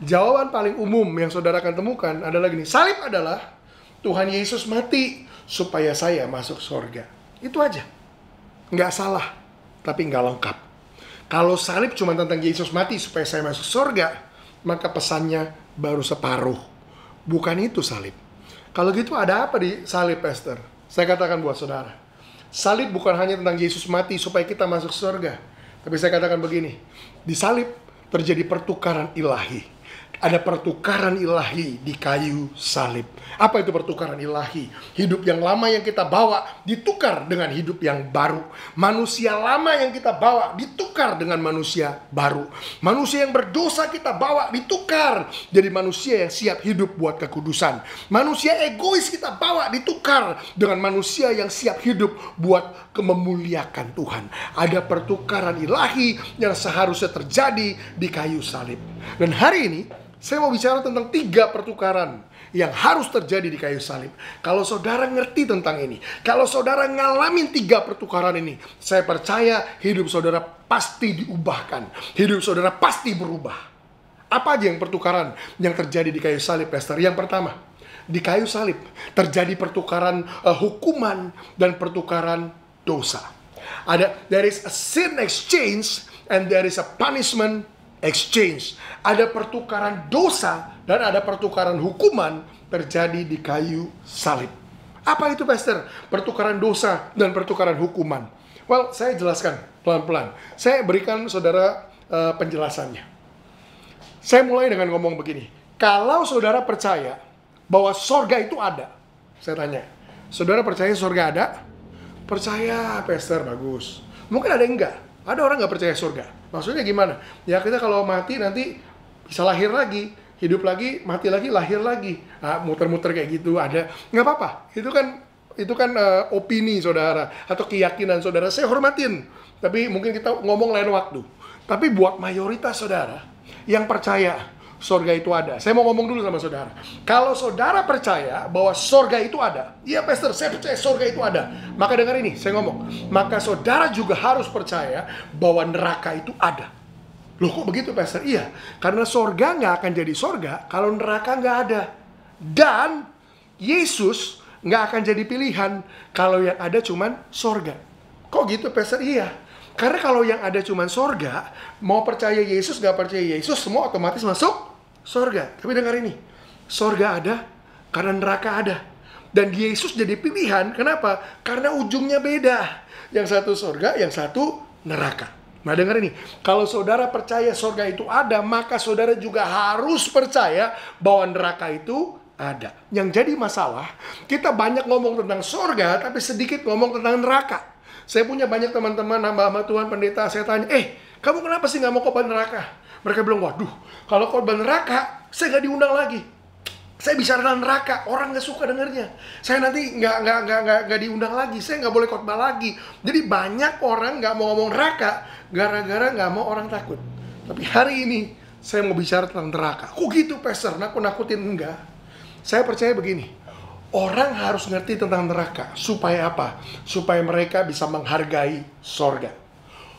Jawaban paling umum yang saudara akan temukan adalah gini, salib adalah Tuhan Yesus mati supaya saya masuk surga. Itu aja. Nggak salah, tapi nggak lengkap. Kalau salib cuma tentang Yesus mati supaya saya masuk surga, maka pesannya baru separuh. Bukan itu salib. Kalau gitu ada apa di salib, Pastor? Saya katakan buat saudara, salib bukan hanya tentang Yesus mati supaya kita masuk surga. Tapi saya katakan begini, di salib terjadi pertukaran ilahi. Ada pertukaran ilahi di kayu salib. Apa itu pertukaran ilahi? Hidup yang lama yang kita bawa ditukar dengan hidup yang baru. Manusia lama yang kita bawa ditukar dengan manusia baru. Manusia yang berdosa kita bawa ditukar jadi manusia yang siap hidup buat kekudusan. Manusia egois kita bawa ditukar dengan manusia yang siap hidup buat memuliakan Tuhan. Ada pertukaran ilahi yang seharusnya terjadi di kayu salib. Dan hari ini saya mau bicara tentang 3 pertukaran yang harus terjadi di kayu salib. Kalau saudara ngerti tentang ini, kalau saudara ngalamin 3 pertukaran ini, saya percaya hidup saudara pasti diubahkan. Hidup saudara pasti berubah. Apa aja yang pertukaran yang terjadi di kayu salib, Pastor? Yang pertama, di kayu salib terjadi pertukaran hukuman dan pertukaran dosa. There is a sin exchange and there is a punishment exchange. Ada pertukaran dosa dan ada pertukaran hukuman terjadi di kayu salib. Apa itu, Pastor? Pertukaran dosa dan pertukaran hukuman. Well, saya jelaskan pelan-pelan. Saya berikan saudara penjelasannya. Saya mulai dengan ngomong begini. Kalau saudara percaya bahwa sorga itu ada, saya tanya, saudara percaya sorga ada? Percaya, Pastor, bagus. Mungkin ada yang enggak. Ada orang nggak percaya surga. Maksudnya gimana? Ya kita kalau mati nanti bisa lahir lagi, hidup lagi, mati lagi, lahir lagi. Nah, muter-muter kayak gitu ada. Nggak apa-apa. Itu kan opini saudara atau keyakinan saudara. Saya hormatin. Tapi mungkin kita ngomong lain waktu. Tapi buat mayoritas saudara yang percaya sorga itu ada. Saya mau ngomong dulu sama saudara. Kalau saudara percaya bahwa sorga itu ada, iya Pastor, saya percaya sorga itu ada. Maka dengar ini, saya ngomong. Maka saudara juga harus percaya bahwa neraka itu ada. Loh kok begitu, Pastor? Iya, karena sorga nggak akan jadi sorga kalau neraka nggak ada. Dan Yesus nggak akan jadi pilihan kalau yang ada cuman sorga. Kok gitu, Pastor? Iya. Karena kalau yang ada cuman sorga, mau percaya Yesus, gak percaya Yesus, semua otomatis masuk sorga. Tapi dengar ini, sorga ada karena neraka ada. Dan Yesus jadi pilihan, kenapa? Karena ujungnya beda. Yang satu sorga, yang satu neraka. Nah dengar ini, kalau saudara percaya sorga itu ada, maka saudara juga harus percaya bahwa neraka itu ada. Yang jadi masalah, kita banyak ngomong tentang sorga, tapi sedikit ngomong tentang neraka. Saya punya banyak teman-teman, hamba-hamba Tuhan, pendeta, saya tanya, kamu kenapa sih nggak mau korban neraka? Mereka bilang, waduh, kalau korban neraka, saya nggak diundang lagi. Saya bicara tentang neraka, orang nggak suka dengarnya. Saya nanti nggak diundang lagi, saya nggak boleh khotbah lagi. Jadi banyak orang nggak mau ngomong neraka, gara-gara nggak mau orang takut. Tapi hari ini, saya mau bicara tentang neraka. Kok gitu, Pastor? Nakut-nakutin? Enggak. Saya percaya begini. Orang harus ngerti tentang neraka. Supaya apa? Supaya mereka bisa menghargai sorga.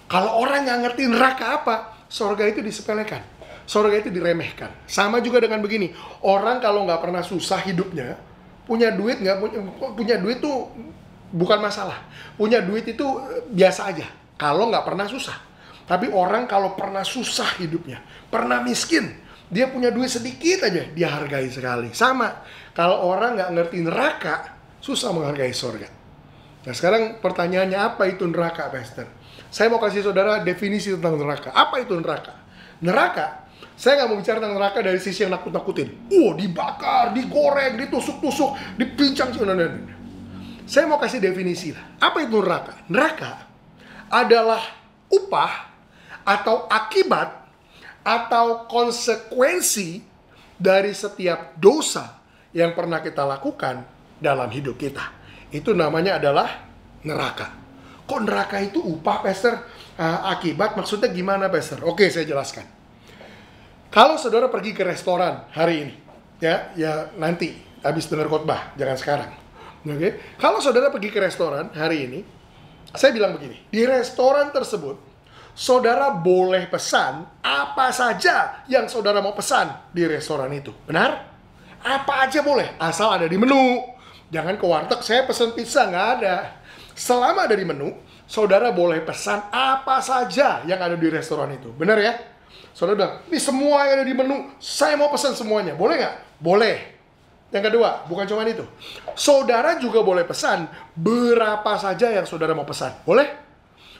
Kalau orang nggak ngerti neraka apa, sorga itu disepelekan. Sorga itu diremehkan. Sama juga dengan begini. Orang kalau nggak pernah susah hidupnya, punya duit tuh bukan masalah. Punya duit itu biasa aja. Kalau nggak pernah susah. Tapi orang kalau pernah susah hidupnya, pernah miskin, dia punya duit sedikit aja, dia hargai sekali. Sama, kalau orang nggak ngerti neraka, susah menghargai sorga. Nah sekarang pertanyaannya, apa itu neraka, Pastor? Saya mau kasih saudara definisi tentang neraka. Apa itu neraka? Neraka, saya nggak mau bicara tentang neraka dari sisi yang nakut-nakutin. Dibakar, digoreng, ditusuk-tusuk, dipincang. Saya mau kasih definisi lah. Apa itu neraka? Neraka adalah upah atau akibat atau konsekuensi dari setiap dosa yang pernah kita lakukan dalam hidup kita. Itu namanya adalah neraka. Kok neraka itu upah, Pastor? Akibat maksudnya gimana, Pastor? Oke, saya jelaskan. Kalau saudara pergi ke restoran hari ini, ya nanti habis dengar khotbah, jangan sekarang. Oke? Kalau saudara pergi ke restoran hari ini, saya bilang begini, di restoran tersebut saudara boleh pesan apa saja yang saudara mau pesan di restoran itu. Benar? Apa aja boleh, asal ada di menu. Jangan ke warteg, saya pesan pizza, nggak ada. Selama ada di menu, saudara boleh pesan apa saja yang ada di restoran itu. Benar ya? Saudara bilang, ini semua yang ada di menu, saya mau pesan semuanya. Boleh nggak? Boleh. Yang kedua, bukan cuma itu. Saudara juga boleh pesan berapa saja yang saudara mau pesan. Boleh?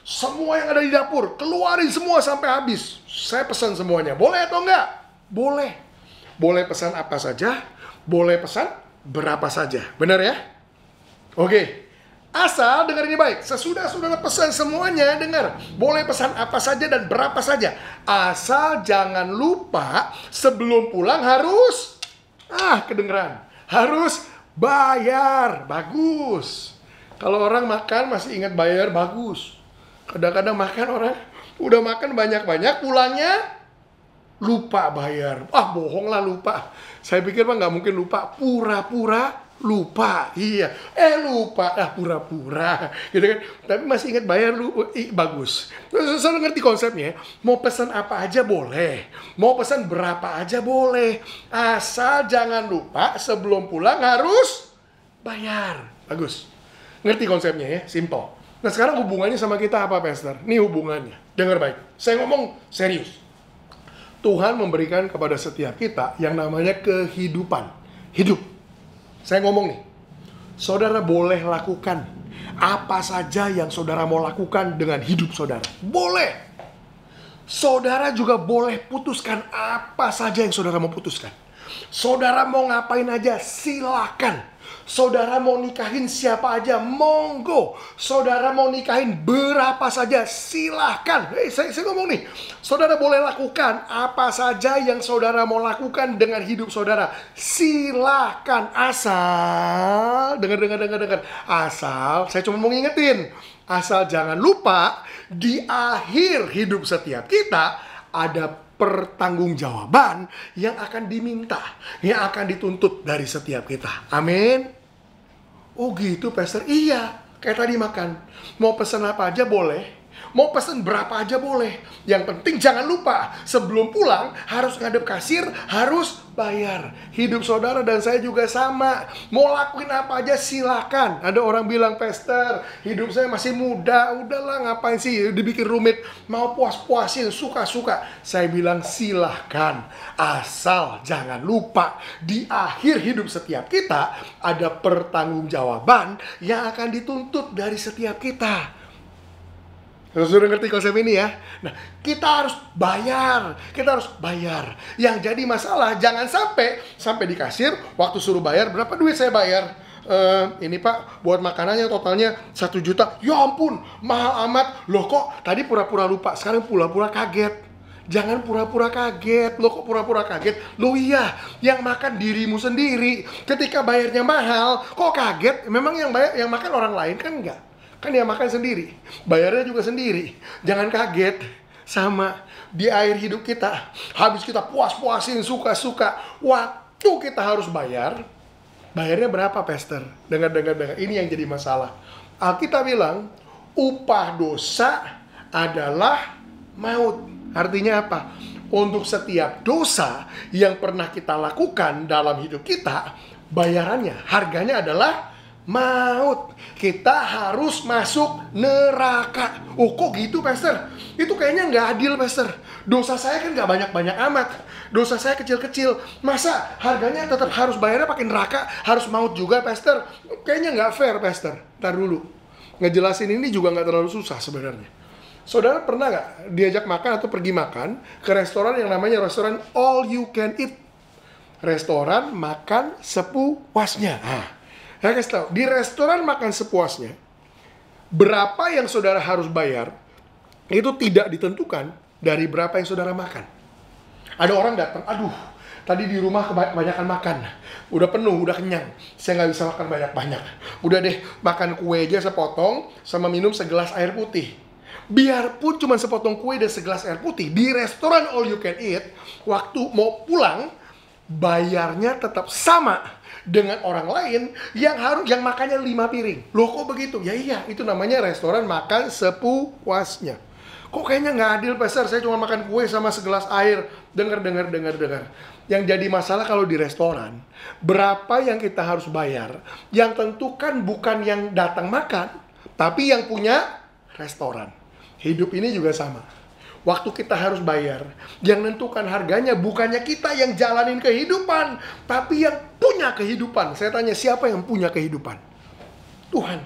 Semua yang ada di dapur, keluarin semua sampai habis. Saya pesan semuanya. Boleh atau enggak? Boleh. Boleh pesan apa saja, boleh pesan berapa saja. Benar ya? Oke. Asal dengar ini baik. Sesudah saudara pesan semuanya, dengar. Boleh pesan apa saja dan berapa saja. Asal jangan lupa sebelum pulang harus kedengeran. Harus bayar. Bagus. Kalau orang makan masih ingat bayar, bagus. Kadang-kadang makan orang udah makan banyak-banyak, pulangnya lupa bayar. Bohong lah, lupa. Saya pikir nggak mungkin lupa. Pura-pura lupa. Iya. Lupa. Pura-pura. Gitu kan. Tapi masih ingat bayar, bagus. Saya ngerti konsepnya. Mau pesan apa aja boleh. Mau pesan berapa aja boleh. Asal jangan lupa sebelum pulang harus bayar. Bagus. Ngerti konsepnya ya? Simple. Nah sekarang hubungannya sama kita apa, Pastor? Nih hubungannya, dengar baik. Saya ngomong serius. Tuhan memberikan kepada setiap kita yang namanya kehidupan. Hidup. Saya ngomong nih, saudara boleh lakukan apa saja yang saudara mau lakukan dengan hidup saudara. Boleh. Saudara juga boleh putuskan apa saja yang saudara mau putuskan. Saudara mau ngapain aja, silakan. Saudara mau nikahin siapa aja, monggo. Saudara mau nikahin berapa saja, silahkan. Saya ngomong nih, saudara boleh lakukan apa saja yang saudara mau lakukan dengan hidup saudara. Silahkan, asal, dengar. Asal, saya cuma mau ngingetin. Asal jangan lupa, di akhir hidup setiap kita, ada pertanggungjawaban yang akan diminta, yang akan dituntut dari setiap kita. Amin. Oh gitu, Pastor. Iya, kayak tadi makan. Mau pesan apa aja boleh. Mau pesan berapa aja boleh. Yang penting jangan lupa, sebelum pulang harus ngadep kasir, harus bayar. Hidup saudara dan saya juga sama. Mau lakuin apa aja silakan. Ada orang bilang, Pastor, hidup saya masih muda. Udahlah, ngapain sih dibikin rumit. Mau puas-puasin, suka-suka. Saya bilang silahkan. Asal jangan lupa, di akhir hidup setiap kita ada pertanggungjawaban yang akan dituntut dari setiap kita. Sudah ngerti konsep ini ya? Nah, kita harus bayar. Yang jadi masalah, jangan sampai di kasir, waktu suruh bayar, berapa duit saya bayar? Ini Pak, buat makanannya totalnya 1 juta. Ya ampun, mahal amat. Loh kok tadi pura-pura lupa, sekarang pura-pura kaget. Jangan pura-pura kaget. Loh kok pura-pura kaget? Loh iya, yang makan dirimu sendiri. Ketika bayarnya mahal, kok kaget? Memang yang makan orang lain kan enggak? Kan dia makan sendiri, bayarnya juga sendiri. Jangan kaget, sama di akhir hidup kita. Habis kita puas-puasin, suka-suka, waktu kita harus bayar. Bayarnya berapa, Pastor? Dengar. Ini yang jadi masalah. Alkitab bilang, upah dosa adalah maut. Artinya apa? Untuk setiap dosa yang pernah kita lakukan dalam hidup kita, bayarannya, harganya adalah maut. Kita harus masuk neraka. Oh kok gitu, Pastor? Itu kayaknya nggak adil, Pastor. Dosa saya kan nggak banyak-banyak amat. Dosa saya kecil-kecil. Masa harganya tetap harus bayarnya pakai neraka? Harus maut juga, Pastor? Kayaknya nggak fair, Pastor. Ntar dulu. Ngejelasin ini juga nggak terlalu susah sebenarnya. Saudara pernah nggak diajak makan atau pergi makan ke restoran yang namanya restoran all you can eat? Restoran makan sepuasnya. Saya kasih tahu, di restoran makan sepuasnya, berapa yang saudara harus bayar, itu tidak ditentukan dari berapa yang saudara makan. Ada orang datang, aduh, tadi di rumah kebanyakan makan. Udah penuh, udah kenyang. Saya nggak bisa makan banyak-banyak. Udah deh, makan kue aja sepotong, sama minum segelas air putih. Biarpun cuma sepotong kue dan segelas air putih, di restoran all you can eat, waktu mau pulang, bayarnya tetap sama dengan orang lain yang makannya 5 piring. Loh kok begitu? Ya iya, itu namanya restoran makan sepuasnya. Kok kayaknya nggak adil, Pastor? Saya cuma makan kue sama segelas air. Dengar. Yang jadi masalah kalau di restoran, berapa yang kita harus bayar, yang tentukan bukan yang datang makan, tapi yang punya restoran. Hidup ini juga sama. Waktu kita harus bayar, yang nentukan harganya bukannya kita yang jalanin kehidupan, tapi yang punya kehidupan. Saya tanya, siapa yang punya kehidupan? Tuhan.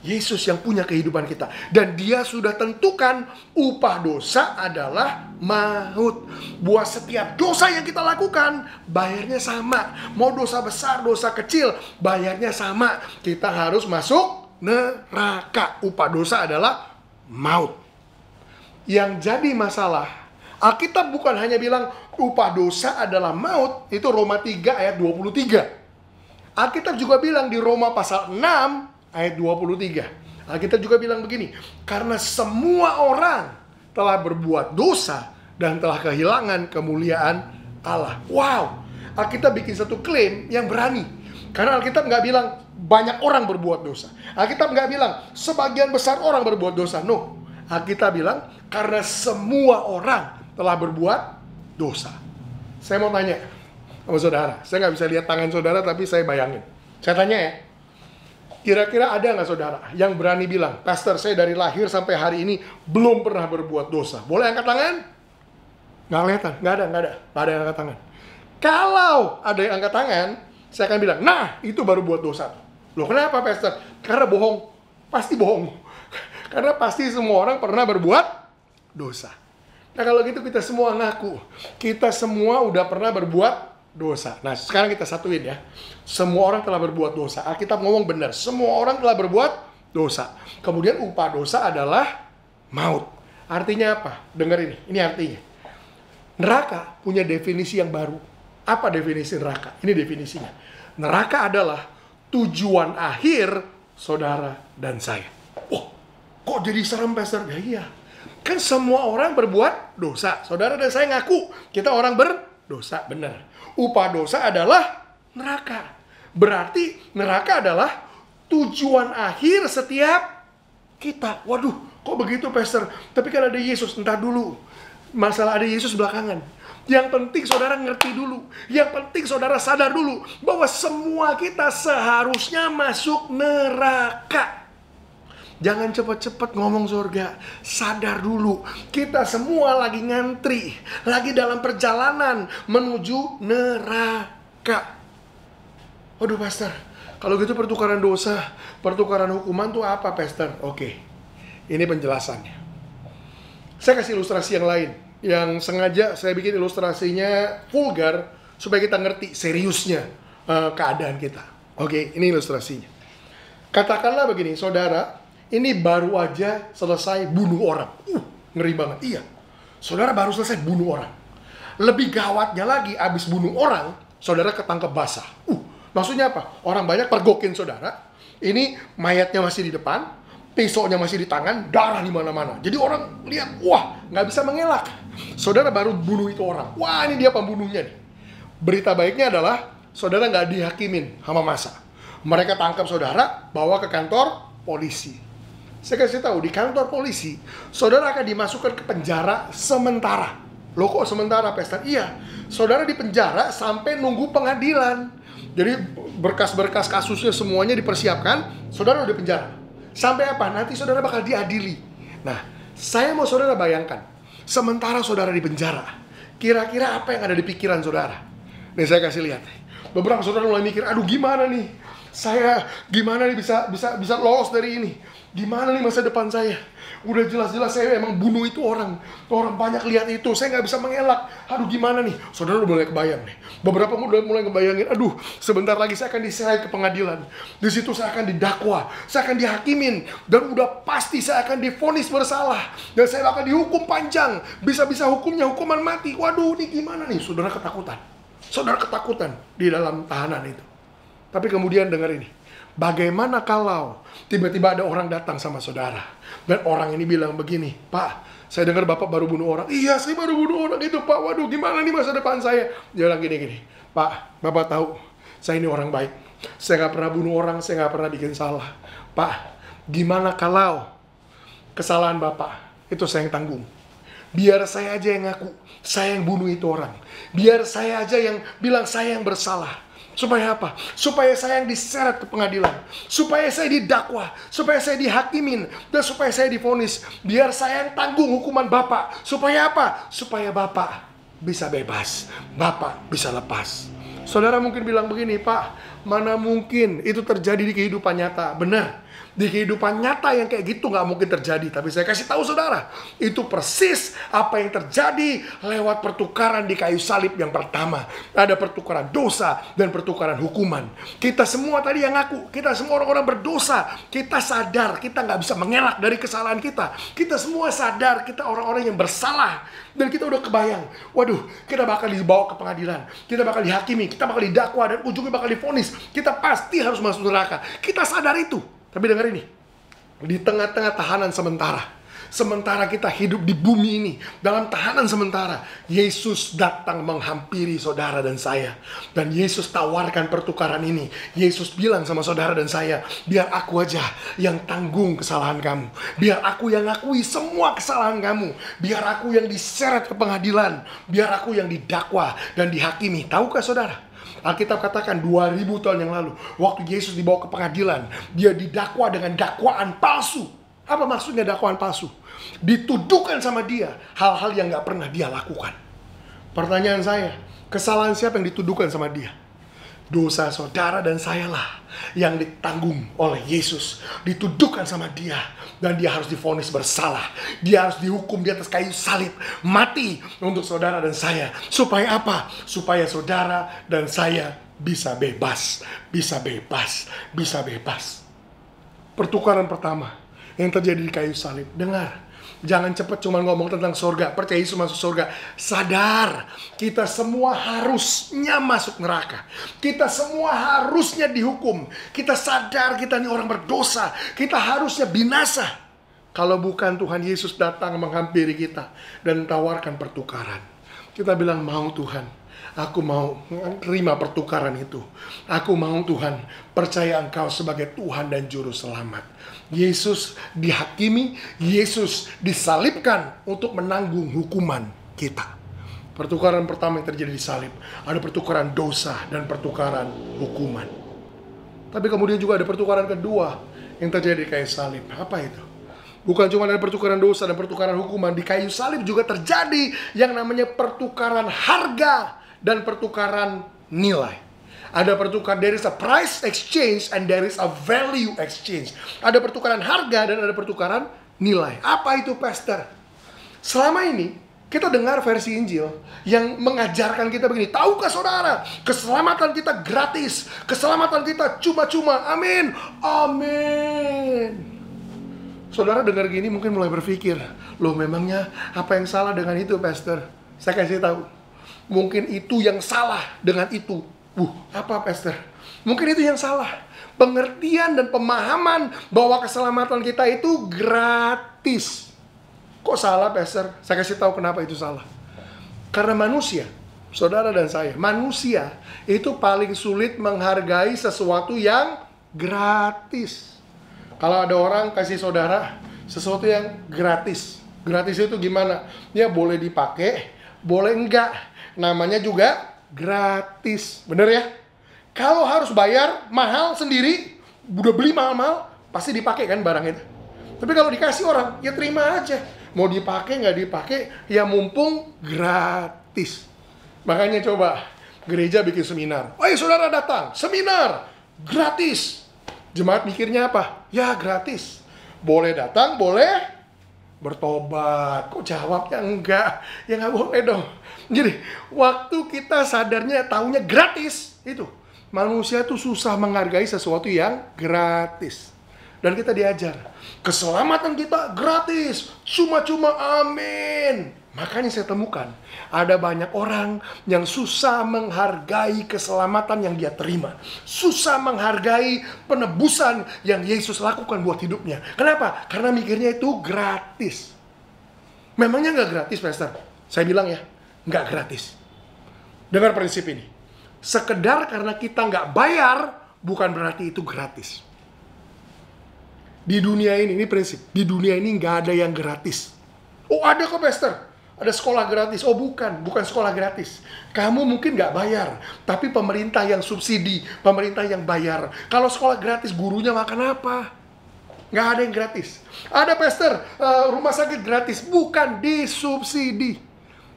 Yesus yang punya kehidupan kita. Dan dia sudah tentukan upah dosa adalah maut. Buat setiap dosa yang kita lakukan, bayarnya sama. Mau dosa besar, dosa kecil, bayarnya sama. Kita harus masuk neraka. Upah dosa adalah maut. Yang jadi masalah, Alkitab bukan hanya bilang upah dosa adalah maut, itu Roma 3 ayat 23. Alkitab juga bilang di Roma pasal 6 ayat 23. Alkitab juga bilang begini, karena semua orang telah berbuat dosa dan telah kehilangan kemuliaan Allah. Wow, Alkitab bikin satu klaim yang berani. Karena Alkitab nggak bilang banyak orang berbuat dosa. Alkitab nggak bilang sebagian besar orang berbuat dosa. No. Alkitab bilang, karena semua orang telah berbuat dosa. Saya mau tanya sama saudara. Saya nggak bisa lihat tangan saudara, tapi saya bayangin. Saya tanya ya, Kira-kira ada nggak saudara yang berani bilang, Pastor, saya dari lahir sampai hari ini belum pernah berbuat dosa? Boleh angkat tangan? Nggak kelihatan, nggak ada yang angkat tangan. Kalau ada yang angkat tangan, saya akan bilang, nah itu baru buat dosa. Loh kenapa Pastor? Karena bohong, pasti bohong. Karena pasti semua orang pernah berbuat dosa. Nah kalau gitu kita semua ngaku, kita semua udah pernah berbuat dosa. Nah sekarang kita satuin ya. Semua orang telah berbuat dosa. Alkitab ngomong benar, semua orang telah berbuat dosa. Kemudian upah dosa adalah maut. Artinya apa? Dengar ini artinya. Neraka punya definisi yang baru. Apa definisi neraka? Ini definisinya. Neraka adalah tujuan akhir saudara dan saya. Oh, kok jadi serem Pastor? Ya iya. Kan semua orang berbuat dosa. Saudara dan saya ngaku kita orang berdosa, benar. Upah dosa adalah neraka. Berarti neraka adalah tujuan akhir setiap kita. Waduh, kok begitu Pastor? Tapi kan ada Yesus, entar dulu. Masalah ada Yesus belakangan. Yang penting saudara ngerti dulu. Yang penting saudara sadar dulu bahwa semua kita seharusnya masuk neraka. Jangan cepat-cepat ngomong surga. Sadar dulu. Kita semua lagi ngantri. Lagi dalam perjalanan menuju neraka. Waduh Pastor, kalau gitu pertukaran dosa, pertukaran hukuman tuh apa Pastor? Oke, ini penjelasannya. Saya kasih ilustrasi yang lain. Yang sengaja saya bikin ilustrasinya vulgar supaya kita ngerti seriusnya keadaan kita. Oke, ini ilustrasinya. Katakanlah begini, saudara, ini baru aja selesai bunuh orang. Ngeri banget. Iya, saudara baru selesai bunuh orang. Lebih gawatnya lagi, abis bunuh orang, saudara ketangkep basah. Maksudnya apa? Orang banyak pergokin saudara. Ini mayatnya masih di depan, pisaunya masih di tangan, darah di mana-mana. Jadi orang lihat, wah, nggak bisa mengelak. Saudara baru bunuh itu orang. Wah, ini dia pembunuhnya nih. Berita baiknya adalah saudara nggak dihakimin sama massa. Mereka tangkap saudara, bawa ke kantor polisi. Saya kasih tahu, di kantor polisi, saudara akan dimasukkan ke penjara sementara. Loh kok sementara, Pastor? Iya, saudara di penjara sampai nunggu pengadilan. Jadi berkas-berkas kasusnya semuanya dipersiapkan, saudara udah di penjara. Sampai apa? Nanti saudara bakal diadili. Nah, saya mau saudara bayangkan, sementara saudara di penjara, kira-kira apa yang ada di pikiran saudara? Nih saya kasih lihat. Beberapa saudara mulai mikir, aduh gimana nih? Saya gimana nih bisa lolos dari ini? Gimana nih masa depan saya? Udah jelas-jelas saya emang bunuh itu orang. Orang banyak lihat itu, saya nggak bisa mengelak. Aduh gimana nih? Saudara udah mulai kebayang nih. Beberapa udah mulai kebayangin, aduh sebentar lagi saya akan diseret ke pengadilan. Di situ saya akan didakwa, saya akan dihakimin. Dan udah pasti saya akan divonis bersalah. Dan saya akan dihukum panjang. Bisa-bisa hukumnya hukuman mati. Waduh ini gimana nih? Saudara ketakutan. Saudara ketakutan di dalam tahanan itu. Tapi kemudian dengar ini. Bagaimana kalau tiba-tiba ada orang datang sama saudara dan orang ini bilang begini, Pak, saya dengar Bapak baru bunuh orang. Iya, saya baru bunuh orang itu, Pak. Waduh, gimana nih masa depan saya? Dia bilang gini, Pak, Bapak tahu, saya ini orang baik. Saya nggak pernah bunuh orang, saya nggak pernah bikin salah. Pak, gimana kalau kesalahan Bapak itu saya yang tanggung? Biar saya aja yang ngaku, saya yang bunuh itu orang. Biar saya aja yang bilang saya yang bersalah. Supaya apa? Supaya saya yang diseret ke pengadilan. Supaya saya didakwa. Supaya saya dihakimin. Dan supaya saya divonis. Biar saya yang tanggung hukuman Bapak. Supaya apa? Supaya Bapak bisa bebas. Bapak bisa lepas. Saudara mungkin bilang begini, Pak, mana mungkin itu terjadi di kehidupan nyata? Benar. Di kehidupan nyata yang kayak gitu nggak mungkin terjadi. Tapi saya kasih tahu saudara, itu persis apa yang terjadi lewat pertukaran di kayu salib yang pertama. Ada pertukaran dosa dan pertukaran hukuman. Kita semua tadi yang ngaku, kita semua orang-orang berdosa. Kita sadar, kita nggak bisa mengelak dari kesalahan kita. Kita semua sadar, kita orang-orang yang bersalah. Dan kita udah kebayang, waduh, kita bakal dibawa ke pengadilan. Kita bakal dihakimi, kita bakal didakwa, dan ujungnya bakal divonis. Kita pasti harus masuk neraka. Kita sadar itu. Tapi dengar ini, di tengah-tengah tahanan sementara kita hidup di bumi ini, dalam tahanan sementara, Yesus datang menghampiri saudara dan saya. Dan Yesus tawarkan pertukaran ini. Yesus bilang sama saudara dan saya, biar aku aja yang tanggung kesalahan kamu. Biar aku yang ngakui semua kesalahan kamu. Biar aku yang diseret ke pengadilan. Biar aku yang didakwa dan dihakimi. Tahukah saudara? Alkitab katakan 2000 tahun yang lalu, waktu Yesus dibawa ke pengadilan, dia didakwa dengan dakwaan palsu. Apa maksudnya dakwaan palsu? Dituduhkan sama dia hal-hal yang gak pernah dia lakukan. Pertanyaan saya, kesalahan siapa yang dituduhkan sama dia? Dosa saudara dan sayalah yang ditanggung oleh Yesus, dituduhkan sama dia, dan dia harus divonis bersalah. Dia harus dihukum di atas kayu salib, mati untuk saudara dan saya. Supaya apa? Supaya saudara dan saya bisa bebas, bisa bebas, bisa bebas. Pertukaran pertama yang terjadi di kayu salib. Dengar, jangan cepat cuma ngomong tentang surga, percaya Yesus masuk surga. Sadar, kita semua harusnya masuk neraka. Kita semua harusnya dihukum. Kita sadar kita ini orang berdosa. Kita harusnya binasa. Kalau bukan Tuhan Yesus datang menghampiri kita dan tawarkan pertukaran. Kita bilang, mau Tuhan, aku mau terima pertukaran itu. Aku mau Tuhan, percaya Engkau sebagai Tuhan dan Juru Selamat. Yesus dihakimi, Yesus disalibkan untuk menanggung hukuman kita. Pertukaran pertama yang terjadi di salib, ada pertukaran dosa dan pertukaran hukuman. Tapi kemudian juga ada pertukaran kedua yang terjadi di kayu salib. Apa itu? Bukan cuma ada pertukaran dosa dan pertukaran hukuman, di kayu salib juga terjadi yang namanya pertukaran harga dan pertukaran nilai. Ada pertukaran, there is a price exchange and there is a value exchange. Ada pertukaran harga dan ada pertukaran nilai. Apa itu, Pastor? Selama ini kita dengar versi Injil yang mengajarkan kita begini. Tahukah saudara, keselamatan kita gratis, keselamatan kita cuma-cuma. Amin, amin. Saudara dengar gini mungkin mulai berpikir, loh memangnya apa yang salah dengan itu, Pastor? Saya kasih tahu, mungkin itu yang salah dengan itu. Apa, Pastor? Mungkin itu yang salah. Pengertian dan pemahaman bahwa keselamatan kita itu gratis. Kok salah, Pastor? Saya kasih tahu kenapa itu salah. Karena manusia, saudara dan saya, manusia itu paling sulit menghargai sesuatu yang gratis. Kalau ada orang kasih saudara sesuatu yang gratis. Gratis itu gimana? Ya boleh dipakai, boleh enggak. Namanya juga gratis, bener ya? Kalau harus bayar mahal sendiri, udah beli mahal-mahal, pasti dipakai kan barang itu. Tapi kalau dikasih orang, ya terima aja. Mau dipakai nggak dipakai, ya mumpung gratis. Makanya coba gereja bikin seminar. Saudara datang, seminar gratis. Jemaat mikirnya apa? Ya gratis. Boleh datang, boleh bertobat. Kok jawabnya enggak? Ya nggak boleh dong. Jadi waktu kita sadarnya taunya gratis, itu manusia tuh susah menghargai sesuatu yang gratis. Dan kita diajar, keselamatan kita gratis, cuma-cuma, amin. Makanya saya temukan ada banyak orang yang susah menghargai keselamatan yang dia terima, susah menghargai penebusan yang Yesus lakukan buat hidupnya. Kenapa? Karena mikirnya itu gratis. Memangnya nggak gratis, Pastor? Saya bilang ya, nggak gratis. Dengar prinsip ini. Sekedar karena kita nggak bayar, bukan berarti itu gratis. Di dunia ini prinsip. Di dunia ini nggak ada yang gratis. Oh ada kok, Pastor. Ada sekolah gratis. Oh bukan sekolah gratis. Kamu mungkin nggak bayar, tapi pemerintah yang subsidi, pemerintah yang bayar. Kalau sekolah gratis, gurunya makan apa? Nggak ada yang gratis. Ada, Pastor, rumah sakit gratis. Bukan, disubsidi.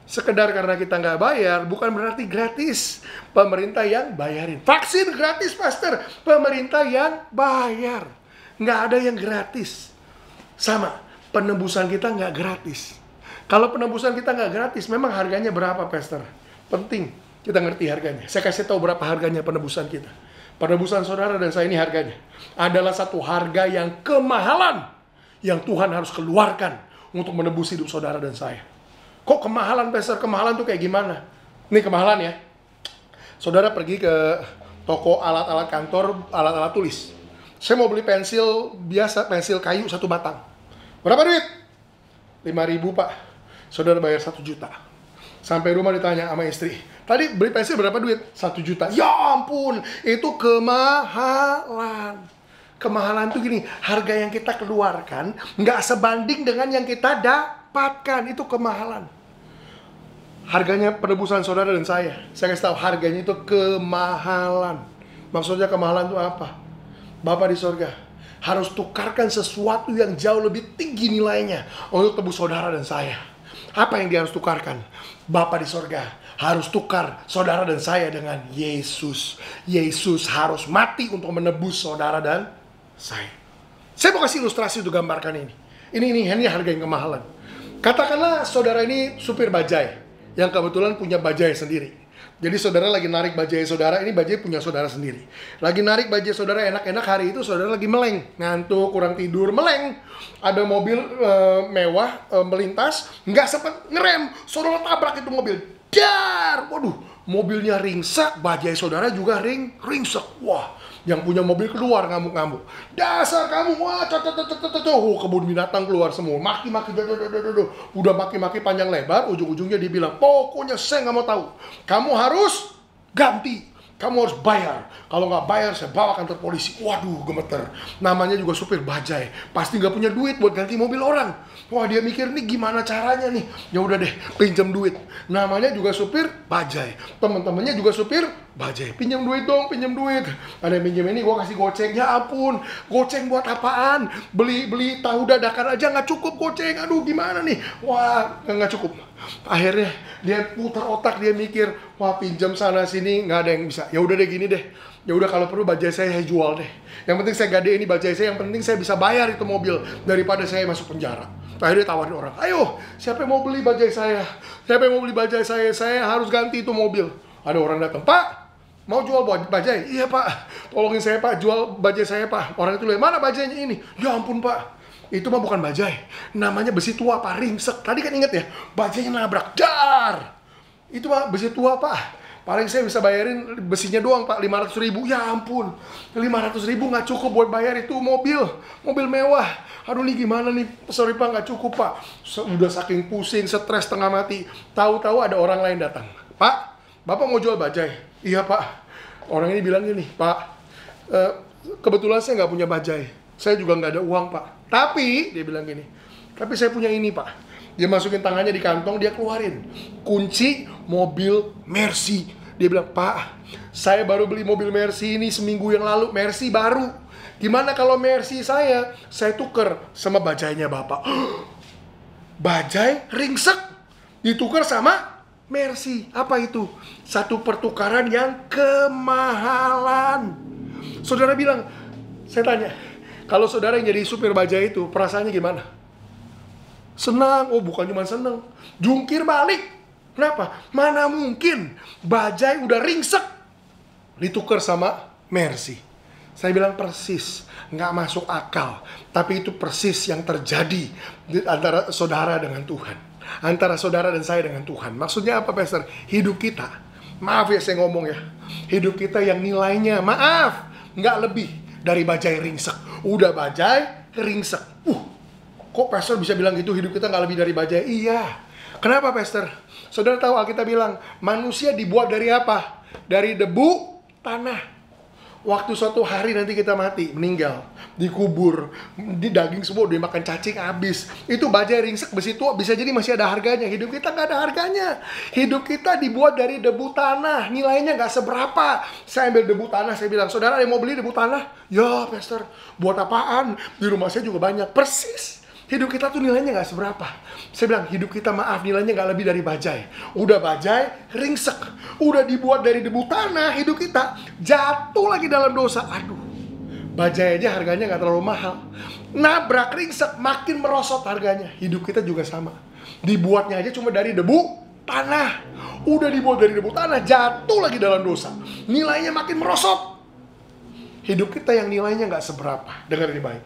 Sekedar karena kita nggak bayar, bukan berarti gratis. Pemerintah yang bayarin. Vaksin gratis, Pastor. Pemerintah yang bayar. Nggak ada yang gratis. Sama, penebusan kita nggak gratis. Kalau penebusan kita nggak gratis, memang harganya berapa, Pastor? Penting kita ngerti harganya. Saya kasih tahu berapa harganya penebusan kita. Penebusan saudara dan saya ini harganya adalah satu harga yang kemahalan yang Tuhan harus keluarkan untuk menebus hidup saudara dan saya. Kok kemahalan, Pastor? Kemahalan tuh kayak gimana? Ini kemahalan ya. Saudara pergi ke toko alat-alat kantor, alat-alat tulis. Saya mau beli pensil biasa, pensil kayu 1 batang. Berapa duit? 5.000, Pak. Saudara bayar 1 juta. Sampai rumah ditanya sama istri, tadi beli pensil berapa duit? 1 juta. Ya ampun, itu kemahalan. Kemahalan tuh gini, harga yang kita keluarkan nggak sebanding dengan yang kita dapatkan. Itu kemahalan. Harganya penebusan saudara dan saya kasih tahu, harganya itu kemahalan. Maksudnya kemahalan itu apa? Bapa di sorga harus tukarkan sesuatu yang jauh lebih tinggi nilainya untuk tebus saudara dan saya. Apa yang dia harus tukarkan? Bapa di sorga harus tukar saudara dan saya dengan Yesus. Yesus harus mati untuk menebus saudara dan saya. Saya mau kasih ilustrasi untuk gambarkan ini. Ini harga yang kemahalan. Katakanlah saudara ini supir bajai yang kebetulan punya bajai sendiri. Jadi saudara lagi narik bajai saudara, ini bajai punya saudara sendiri. Lagi narik bajai saudara enak-enak, hari itu saudara lagi meleng, ngantuk, kurang tidur, meleng. Ada mobil mewah melintas, nggak sempat ngerem, saudara tabrak itu mobil. Dar! Waduh, mobilnya ringsek, bajai saudara juga ringsek. Wah, yang punya mobil keluar ngamuk-ngamuk. Dasar kamu, wah, kebun binatang keluar semua. Maki-maki, udah maki-maki panjang lebar, ujung-ujungnya dibilang, pokoknya saya nggak mau tahu. Kamu harus ganti. Kamu harus bayar. Kalau nggak bayar, saya bawa kantor polisi. Waduh, gemeter. Namanya juga supir bajai. Pasti nggak punya duit buat ganti mobil orang. Wah, dia mikir nih gimana caranya nih. Ya udah deh, pinjam duit. Namanya juga supir bajai. Teman-temannya juga supir bajai. Pinjam duit dong, pinjam duit. Ada yang pinjam ini, gua kasih goceng. Ya ampun, goceng buat apaan? Beli tahu dadakan aja nggak cukup goceng. Aduh, gimana nih? Wah, nggak cukup. Akhirnya dia putar otak, dia mikir, wah pinjam sana sini nggak ada yang bisa. Ya udah deh gini deh. Ya udah kalau perlu bajai saya jual deh. Yang penting saya gade ini bajai saya, yang penting saya bisa bayar itu mobil daripada saya masuk penjara. Akhirnya tawarin orang, ayo siapa yang mau beli bajai saya? Siapa yang mau beli bajai saya? Saya harus ganti itu mobil. Ada orang datang, Pak, mau jual bajai? Iya Pak, tolongin saya Pak, jual bajai saya Pak. Orang itu lihat, mana bajainya ini? Ya ampun Pak, itu mah bukan bajai, namanya besi tua Pak, ringsek. Tadi kan inget ya, bajainya nabrak, dar. Itu mah besi tua Pak, paling saya bisa bayarin besinya doang Pak, 500.000. Ya ampun, 500.000 nggak cukup buat bayar itu mobil mewah. Aduh nih gimana nih, sorry Pak, nggak cukup Pak. Udah saking pusing, stres, setengah mati. Tahu-tahu ada orang lain datang, Pak, Bapak mau jual bajai? Iya Pak. Orang ini bilang gini, Pak, kebetulan saya nggak punya bajai, saya juga nggak ada uang Pak. Tapi, dia bilang gini, tapi saya punya ini Pak. Dia masukin tangannya di kantong, dia keluarin kunci mobil Mercy. Dia bilang, Pak, saya baru beli mobil Mercy ini seminggu yang lalu, Mercy baru. Gimana kalau Mercy saya tuker sama bajainya Bapak? Bajai ringsek ditukar sama Mercy. Apa itu? Satu pertukaran yang kemahalan. Saudara bilang, saya tanya, kalau saudara yang jadi supir bajai itu, perasaannya gimana? Senang? Oh, bukan cuma senang, jungkir balik. Kenapa? Mana mungkin bajai udah ringsek ditukar sama Mercy. Saya bilang persis, nggak masuk akal. Tapi itu persis yang terjadi antara saudara dengan Tuhan. Antara saudara dan saya dengan Tuhan. Maksudnya apa Pastor? Hidup kita, maaf ya saya ngomong ya, hidup kita yang nilainya, maaf, nggak lebih dari bajai ringsek. Udah bajai ringsek. Kok Pastor bisa bilang gitu, hidup kita nggak lebih dari bajai? Iya. Kenapa Pastor? Saudara tahu Alkitab bilang, manusia dibuat dari apa? Dari debu tanah. Waktu suatu hari nanti kita mati, meninggal, dikubur, di daging semua udah makan cacing habis. Itu bajai ringsek, besi tua, bisa jadi masih ada harganya. Hidup kita nggak ada harganya. Hidup kita dibuat dari debu tanah, nilainya nggak seberapa. Saya ambil debu tanah, saya bilang, saudara ada yang mau beli debu tanah? Ya Pastor, buat apaan? Di rumah saya juga banyak. Persis. Hidup kita tuh nilainya nggak seberapa. Saya bilang, hidup kita maaf, nilainya nggak lebih dari bajai. Udah bajai, ringsek. Udah dibuat dari debu tanah, hidup kita jatuh lagi dalam dosa. Aduh, bajai aja harganya nggak terlalu mahal. Nabrak, ringsek, makin merosot harganya. Hidup kita juga sama. Dibuatnya aja cuma dari debu tanah. Udah dibuat dari debu tanah, jatuh lagi dalam dosa. Nilainya makin merosot. Hidup kita yang nilainya nggak seberapa. Dengar ini baik.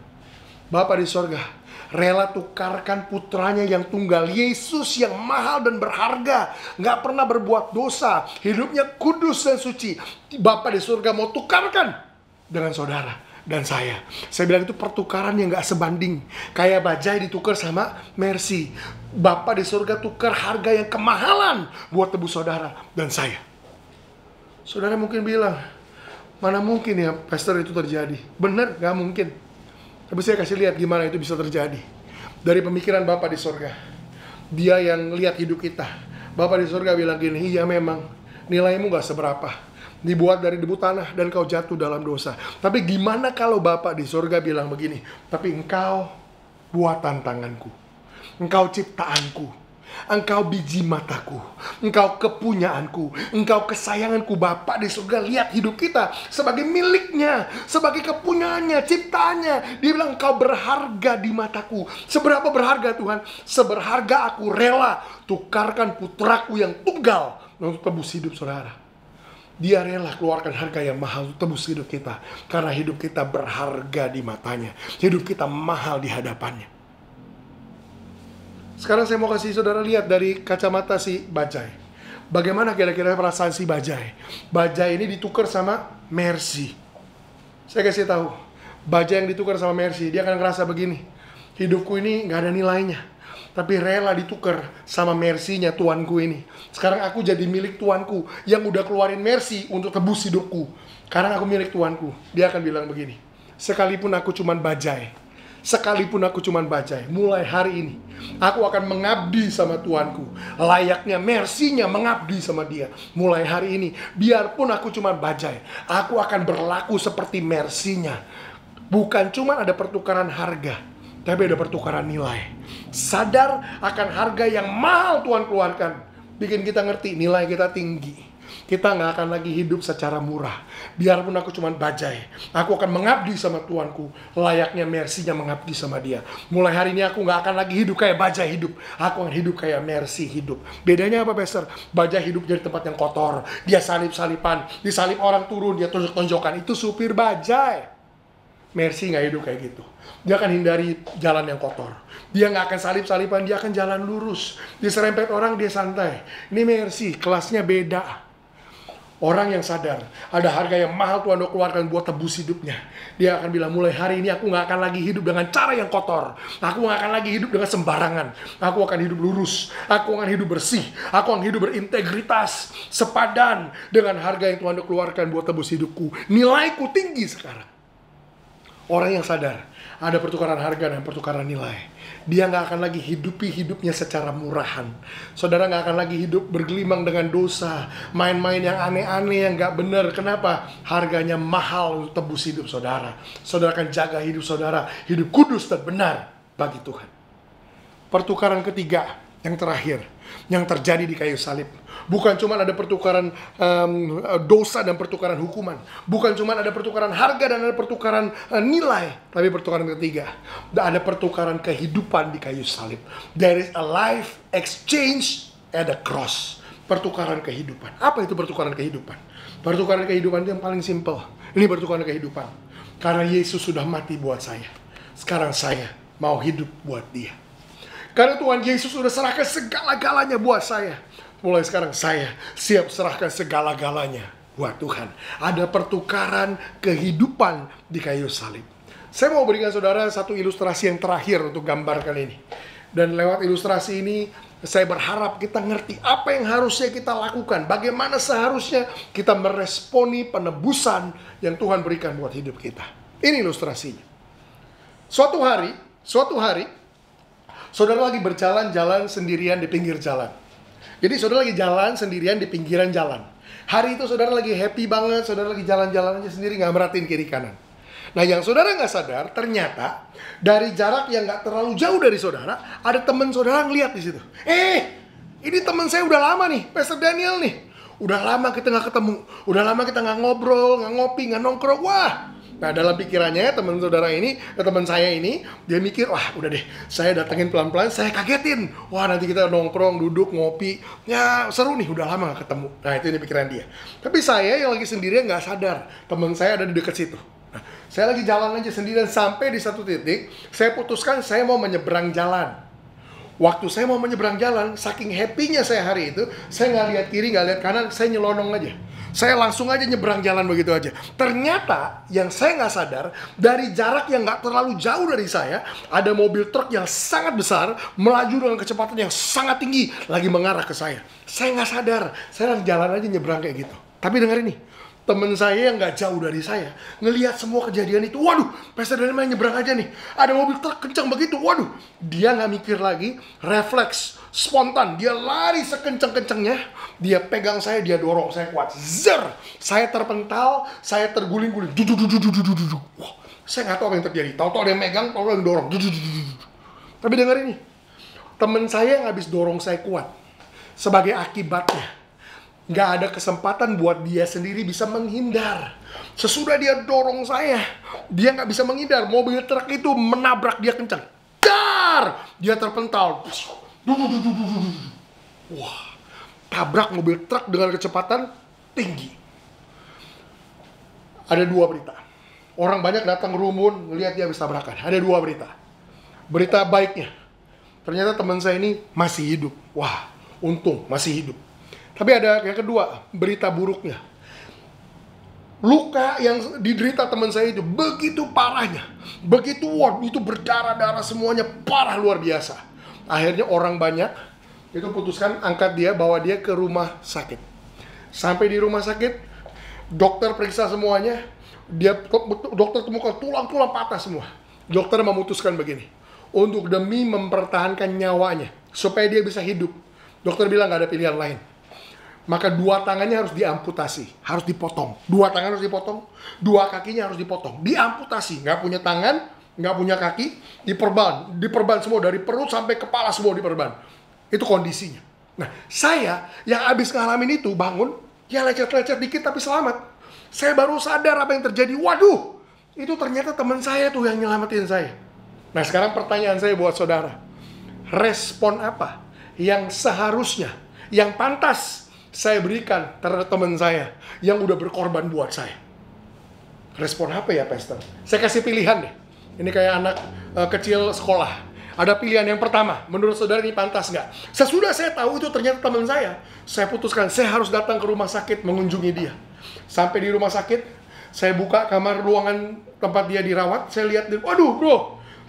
Bapa di sorga rela tukarkan putranya yang tunggal, Yesus yang mahal dan berharga, gak pernah berbuat dosa, hidupnya kudus dan suci. Bapa di surga mau tukarkan dengan saudara dan saya. Saya bilang itu pertukaran yang gak sebanding. Kayak bajai ditukar sama Mercy. Bapa di surga tukar harga yang kemahalan buat tebus saudara dan saya. Saudara mungkin bilang, mana mungkin ya Pastor itu terjadi? Benar, gak mungkin. Tapi saya kasih lihat gimana itu bisa terjadi. Dari pemikiran Bapa di sorga. Dia yang lihat hidup kita. Bapa di surga bilang gini, iya memang nilaimu gak seberapa, dibuat dari debu tanah dan kau jatuh dalam dosa. Tapi gimana kalau Bapa di surga bilang begini, tapi engkau buatan tanganku, engkau ciptaanku, engkau biji mataku, engkau kepunyaanku, engkau kesayanganku. Bapa di surga lihat hidup kita sebagai miliknya, sebagai kepunyaannya, ciptaannya. Dia bilang engkau berharga di mataku. Seberapa berharga Tuhan? Seberharga aku rela tukarkan putraku yang tunggal untuk tebus hidup saudara. Dia rela keluarkan harga yang mahal untuk tebus hidup kita. Karena hidup kita berharga di matanya. Hidup kita mahal di hadapannya. Sekarang saya mau kasih saudara lihat dari kacamata si Bajai. Bagaimana kira-kira perasaan si Bajai? Bajai ini ditukar sama Mercy. Saya kasih tahu, Bajai yang ditukar sama Mercy, dia akan ngerasa begini. Hidupku ini gak ada nilainya, tapi rela ditukar sama Mercy-nya tuanku ini. Sekarang aku jadi milik tuanku yang udah keluarin Mercy untuk tebus hidupku. Sekarang aku milik tuanku. Dia akan bilang begini, sekalipun aku cuman Bajai, sekalipun aku cuman Bajai, mulai hari ini aku akan mengabdi sama tuanku. Layaknya Mercy-nya mengabdi sama dia. Mulai hari ini, biarpun aku cuman Bajai, aku akan berlaku seperti Mercy-nya. Bukan cuman ada pertukaran harga, tapi ada pertukaran nilai. Sadar akan harga yang mahal Tuhan keluarkan, bikin kita ngerti nilai kita tinggi. Kita gak akan lagi hidup secara murah. Biarpun aku cuma Bajai, aku akan mengabdi sama tuanku layaknya Mercy-nya mengabdi sama dia. Mulai hari ini aku gak akan lagi hidup kayak Bajai hidup. Aku akan hidup kayak Mercy hidup. Bedanya apa, Pastor? Bajai hidup jadi tempat yang kotor. Dia salip-salipan, disalip orang turun, dia tonjok-tonjokan. Itu supir Bajai. Mercy gak hidup kayak gitu. Dia akan hindari jalan yang kotor. Dia gak akan salip-salipan, dia akan jalan lurus. Diserempet orang, dia santai. Ini Mercy, kelasnya beda. Orang yang sadar ada harga yang mahal Tuhan udah keluarkan buat tebus hidupnya. Dia akan bilang, mulai hari ini aku gak akan lagi hidup dengan cara yang kotor. Aku gak akan lagi hidup dengan sembarangan. Aku akan hidup lurus. Aku akan hidup bersih. Aku akan hidup berintegritas, sepadan dengan harga yang Tuhan udah keluarkan buat tebus hidupku. Nilaiku tinggi sekarang. Orang yang sadar ada pertukaran harga dan pertukaran nilai. Dia gak akan lagi hidupi hidupnya secara murahan. Saudara gak akan lagi hidup bergelimang dengan dosa, main-main yang aneh-aneh, yang gak benar. Kenapa? Harganya mahal untuk tebus hidup saudara. Saudara akan jaga hidup saudara, hidup kudus dan benar bagi Tuhan. Pertukaran ketiga, yang terakhir, yang terjadi di kayu salib. Bukan cuma ada pertukaran dosa dan pertukaran hukuman. Bukan cuma ada pertukaran harga dan ada pertukaran nilai. Tapi pertukaran ketiga, ada pertukaran kehidupan di kayu salib. There is a life exchange at the cross. Pertukaran kehidupan. Apa itu pertukaran kehidupan? Pertukaran kehidupan itu yang paling simple. Ini pertukaran kehidupan. Karena Yesus sudah mati buat saya. Sekarang saya mau hidup buat dia. Karena Tuhan Yesus sudah serahkan segala-galanya buat saya. Mulai sekarang saya siap serahkan segala-galanya buat Tuhan. Ada pertukaran kehidupan di kayu salib. Saya mau berikan saudara satu ilustrasi yang terakhir untuk gambarkan ini. Dan lewat ilustrasi ini, saya berharap kita ngerti apa yang harusnya kita lakukan. Bagaimana seharusnya kita meresponi penebusan yang Tuhan berikan buat hidup kita. Ini ilustrasinya. Suatu hari, saudara lagi berjalan-jalan sendirian di pinggir jalan. Jadi saudara lagi jalan sendirian di pinggiran jalan. Hari itu saudara lagi happy banget, saudara lagi jalan-jalan aja sendiri, gak merhatiin kiri kanan. Nah, yang saudara gak sadar, ternyata dari jarak yang gak terlalu jauh dari saudara, ada teman saudara ngeliat di situ. Ini teman saya udah lama nih, Pastor Daniel nih. Udah lama kita gak ketemu, udah lama kita gak ngobrol, gak ngopi, gak nongkrong. Wah! Nah, dalam pikirannya teman saudara ini, teman saya ini, dia mikir, wah udah deh, saya datengin pelan-pelan, saya kagetin. Wah, nanti kita nongkrong, duduk, ngopi. Ya seru nih, udah lama gak ketemu. Nah, itu ini pikiran dia. Tapi saya yang lagi sendirian gak sadar, teman saya ada di dekat situ. Nah, saya lagi jalan aja sendirian sampai di satu titik, saya putuskan saya mau menyeberang jalan. Waktu saya mau menyeberang jalan, saking happy-nya saya hari itu, saya nggak lihat kiri, nggak lihat kanan, saya nyelonong aja. Saya langsung aja nyeberang jalan begitu aja. Ternyata yang saya nggak sadar, dari jarak yang nggak terlalu jauh dari saya, ada mobil truk yang sangat besar, melaju dengan kecepatan yang sangat tinggi, lagi mengarah ke saya. Saya nggak sadar, saya jalan aja nyeberang kayak gitu. Tapi dengar ini, Temen saya yang nggak jauh dari saya ngelihat semua kejadian itu. Waduh, Pastor Daniel main nyebrang aja nih. Ada mobil truk kencang begitu. Waduh, dia nggak mikir lagi, refleks, spontan. Dia lari sekencang-kencangnya. Dia pegang saya, dia dorong saya kuat. Zer, saya terpental, saya terguling-guling. Wah, saya nggak tahu apa yang terjadi. Tahu-tahu ada yang megang, tahu-tahu ada yang dorong. Tapi dengar ini, temen saya yang habis dorong saya kuat. Sebagai akibatnya, nggak ada kesempatan buat dia sendiri bisa menghindar. Sesudah dia dorong saya, dia nggak bisa menghindar. Mobil truk itu menabrak dia kencang. Dar! Dia terpental. Wah, tabrak mobil truk dengan kecepatan tinggi. Ada 2 berita. Orang banyak datang rumun, ngelihat dia habis tabrakan. Ada 2 berita. Berita baiknya, ternyata teman saya ini masih hidup. Wah, untung masih hidup. Tapi ada yang kedua, berita buruknya. Luka yang diderita teman saya itu begitu parahnya. Begitu itu berdarah-darah semuanya, parah luar biasa. Akhirnya orang banyak itu putuskan angkat dia, bawa dia ke rumah sakit. Sampai di rumah sakit, dokter periksa semuanya. Dokter temukan tulang-tulang patah semua. Dokter memutuskan begini, untuk demi mempertahankan nyawanya, supaya dia bisa hidup. Dokter bilang gak ada pilihan lain. Maka 2 tangannya harus diamputasi, harus dipotong. 2 tangan harus dipotong, 2 kakinya harus dipotong, diamputasi. Nggak punya tangan, nggak punya kaki, diperban semua dari perut sampai kepala semua diperban. Itu kondisinya. Nah, saya yang habis ngalamin itu bangun, ya lecet-lecet dikit tapi selamat. Saya baru sadar apa yang terjadi. Waduh, itu ternyata teman saya tuh yang nyelamatin saya. Nah, sekarang pertanyaan saya buat saudara, respon apa yang seharusnya, yang pantas saya berikan terhadap teman saya yang udah berkorban buat saya? Respon apa ya, Pastor? Saya kasih pilihan deh. Ini kayak anak kecil sekolah. Ada pilihan yang pertama, menurut saudara ini pantas nggak? Sesudah saya tahu itu ternyata teman saya putuskan saya harus datang ke rumah sakit mengunjungi dia. Sampai di rumah sakit, saya buka kamar ruangan tempat dia dirawat. Saya lihat, waduh bro,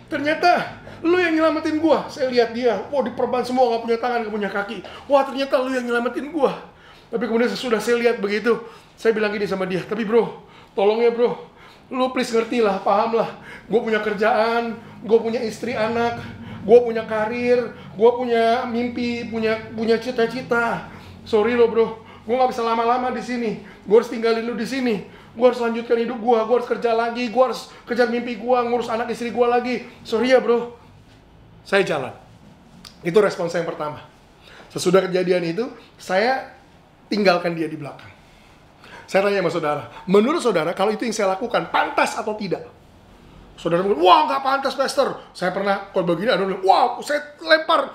ternyata lu yang nyelamatin gua. Saya lihat dia, wah diperban semua, nggak punya tangan, nggak punya kaki. Wah ternyata lu yang nyelamatin gua. Tapi kemudian sesudah saya lihat begitu, saya bilang gini sama dia, tapi bro, tolong ya bro, lu please ngerti lah, paham lah. Gue punya kerjaan, gue punya istri anak, gue punya karir, gue punya mimpi, punya cita-cita. Sorry lo bro, gue nggak bisa lama-lama di sini. Gue harus tinggalin lu di sini. Gue harus lanjutkan hidup gue harus kerja lagi, gue harus kejar mimpi gue, ngurus anak istri gue lagi. Sorry ya bro. Saya jalan. Itu respon saya yang pertama. Sesudah kejadian itu, saya tinggalkan dia di belakang. Saya tanya sama saudara, menurut saudara kalau itu yang saya lakukan pantas atau tidak? Saudara bilang, wah nggak pantas Pastor. Saya pernah kalau begini ada bilang, wah saya lempar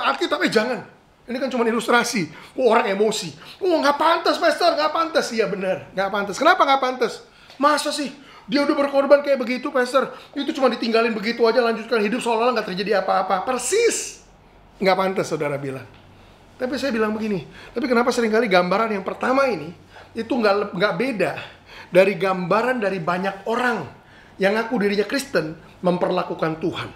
Alkitab, jangan. Ini kan cuma ilustrasi. Orang emosi. Wah nggak pantas Pastor, nggak pantas. Iya benar, nggak pantas. Kenapa nggak pantas? Masa sih dia udah berkorban kayak begitu Pastor? Itu cuma ditinggalin begitu aja, lanjutkan hidup seolah-olah nggak terjadi apa-apa. Persis nggak pantas saudara bilang. Tapi saya bilang begini, tapi kenapa seringkali gambaran yang pertama ini itu nggak beda dari gambaran dari banyak orang yang ngaku dirinya Kristen memperlakukan Tuhan.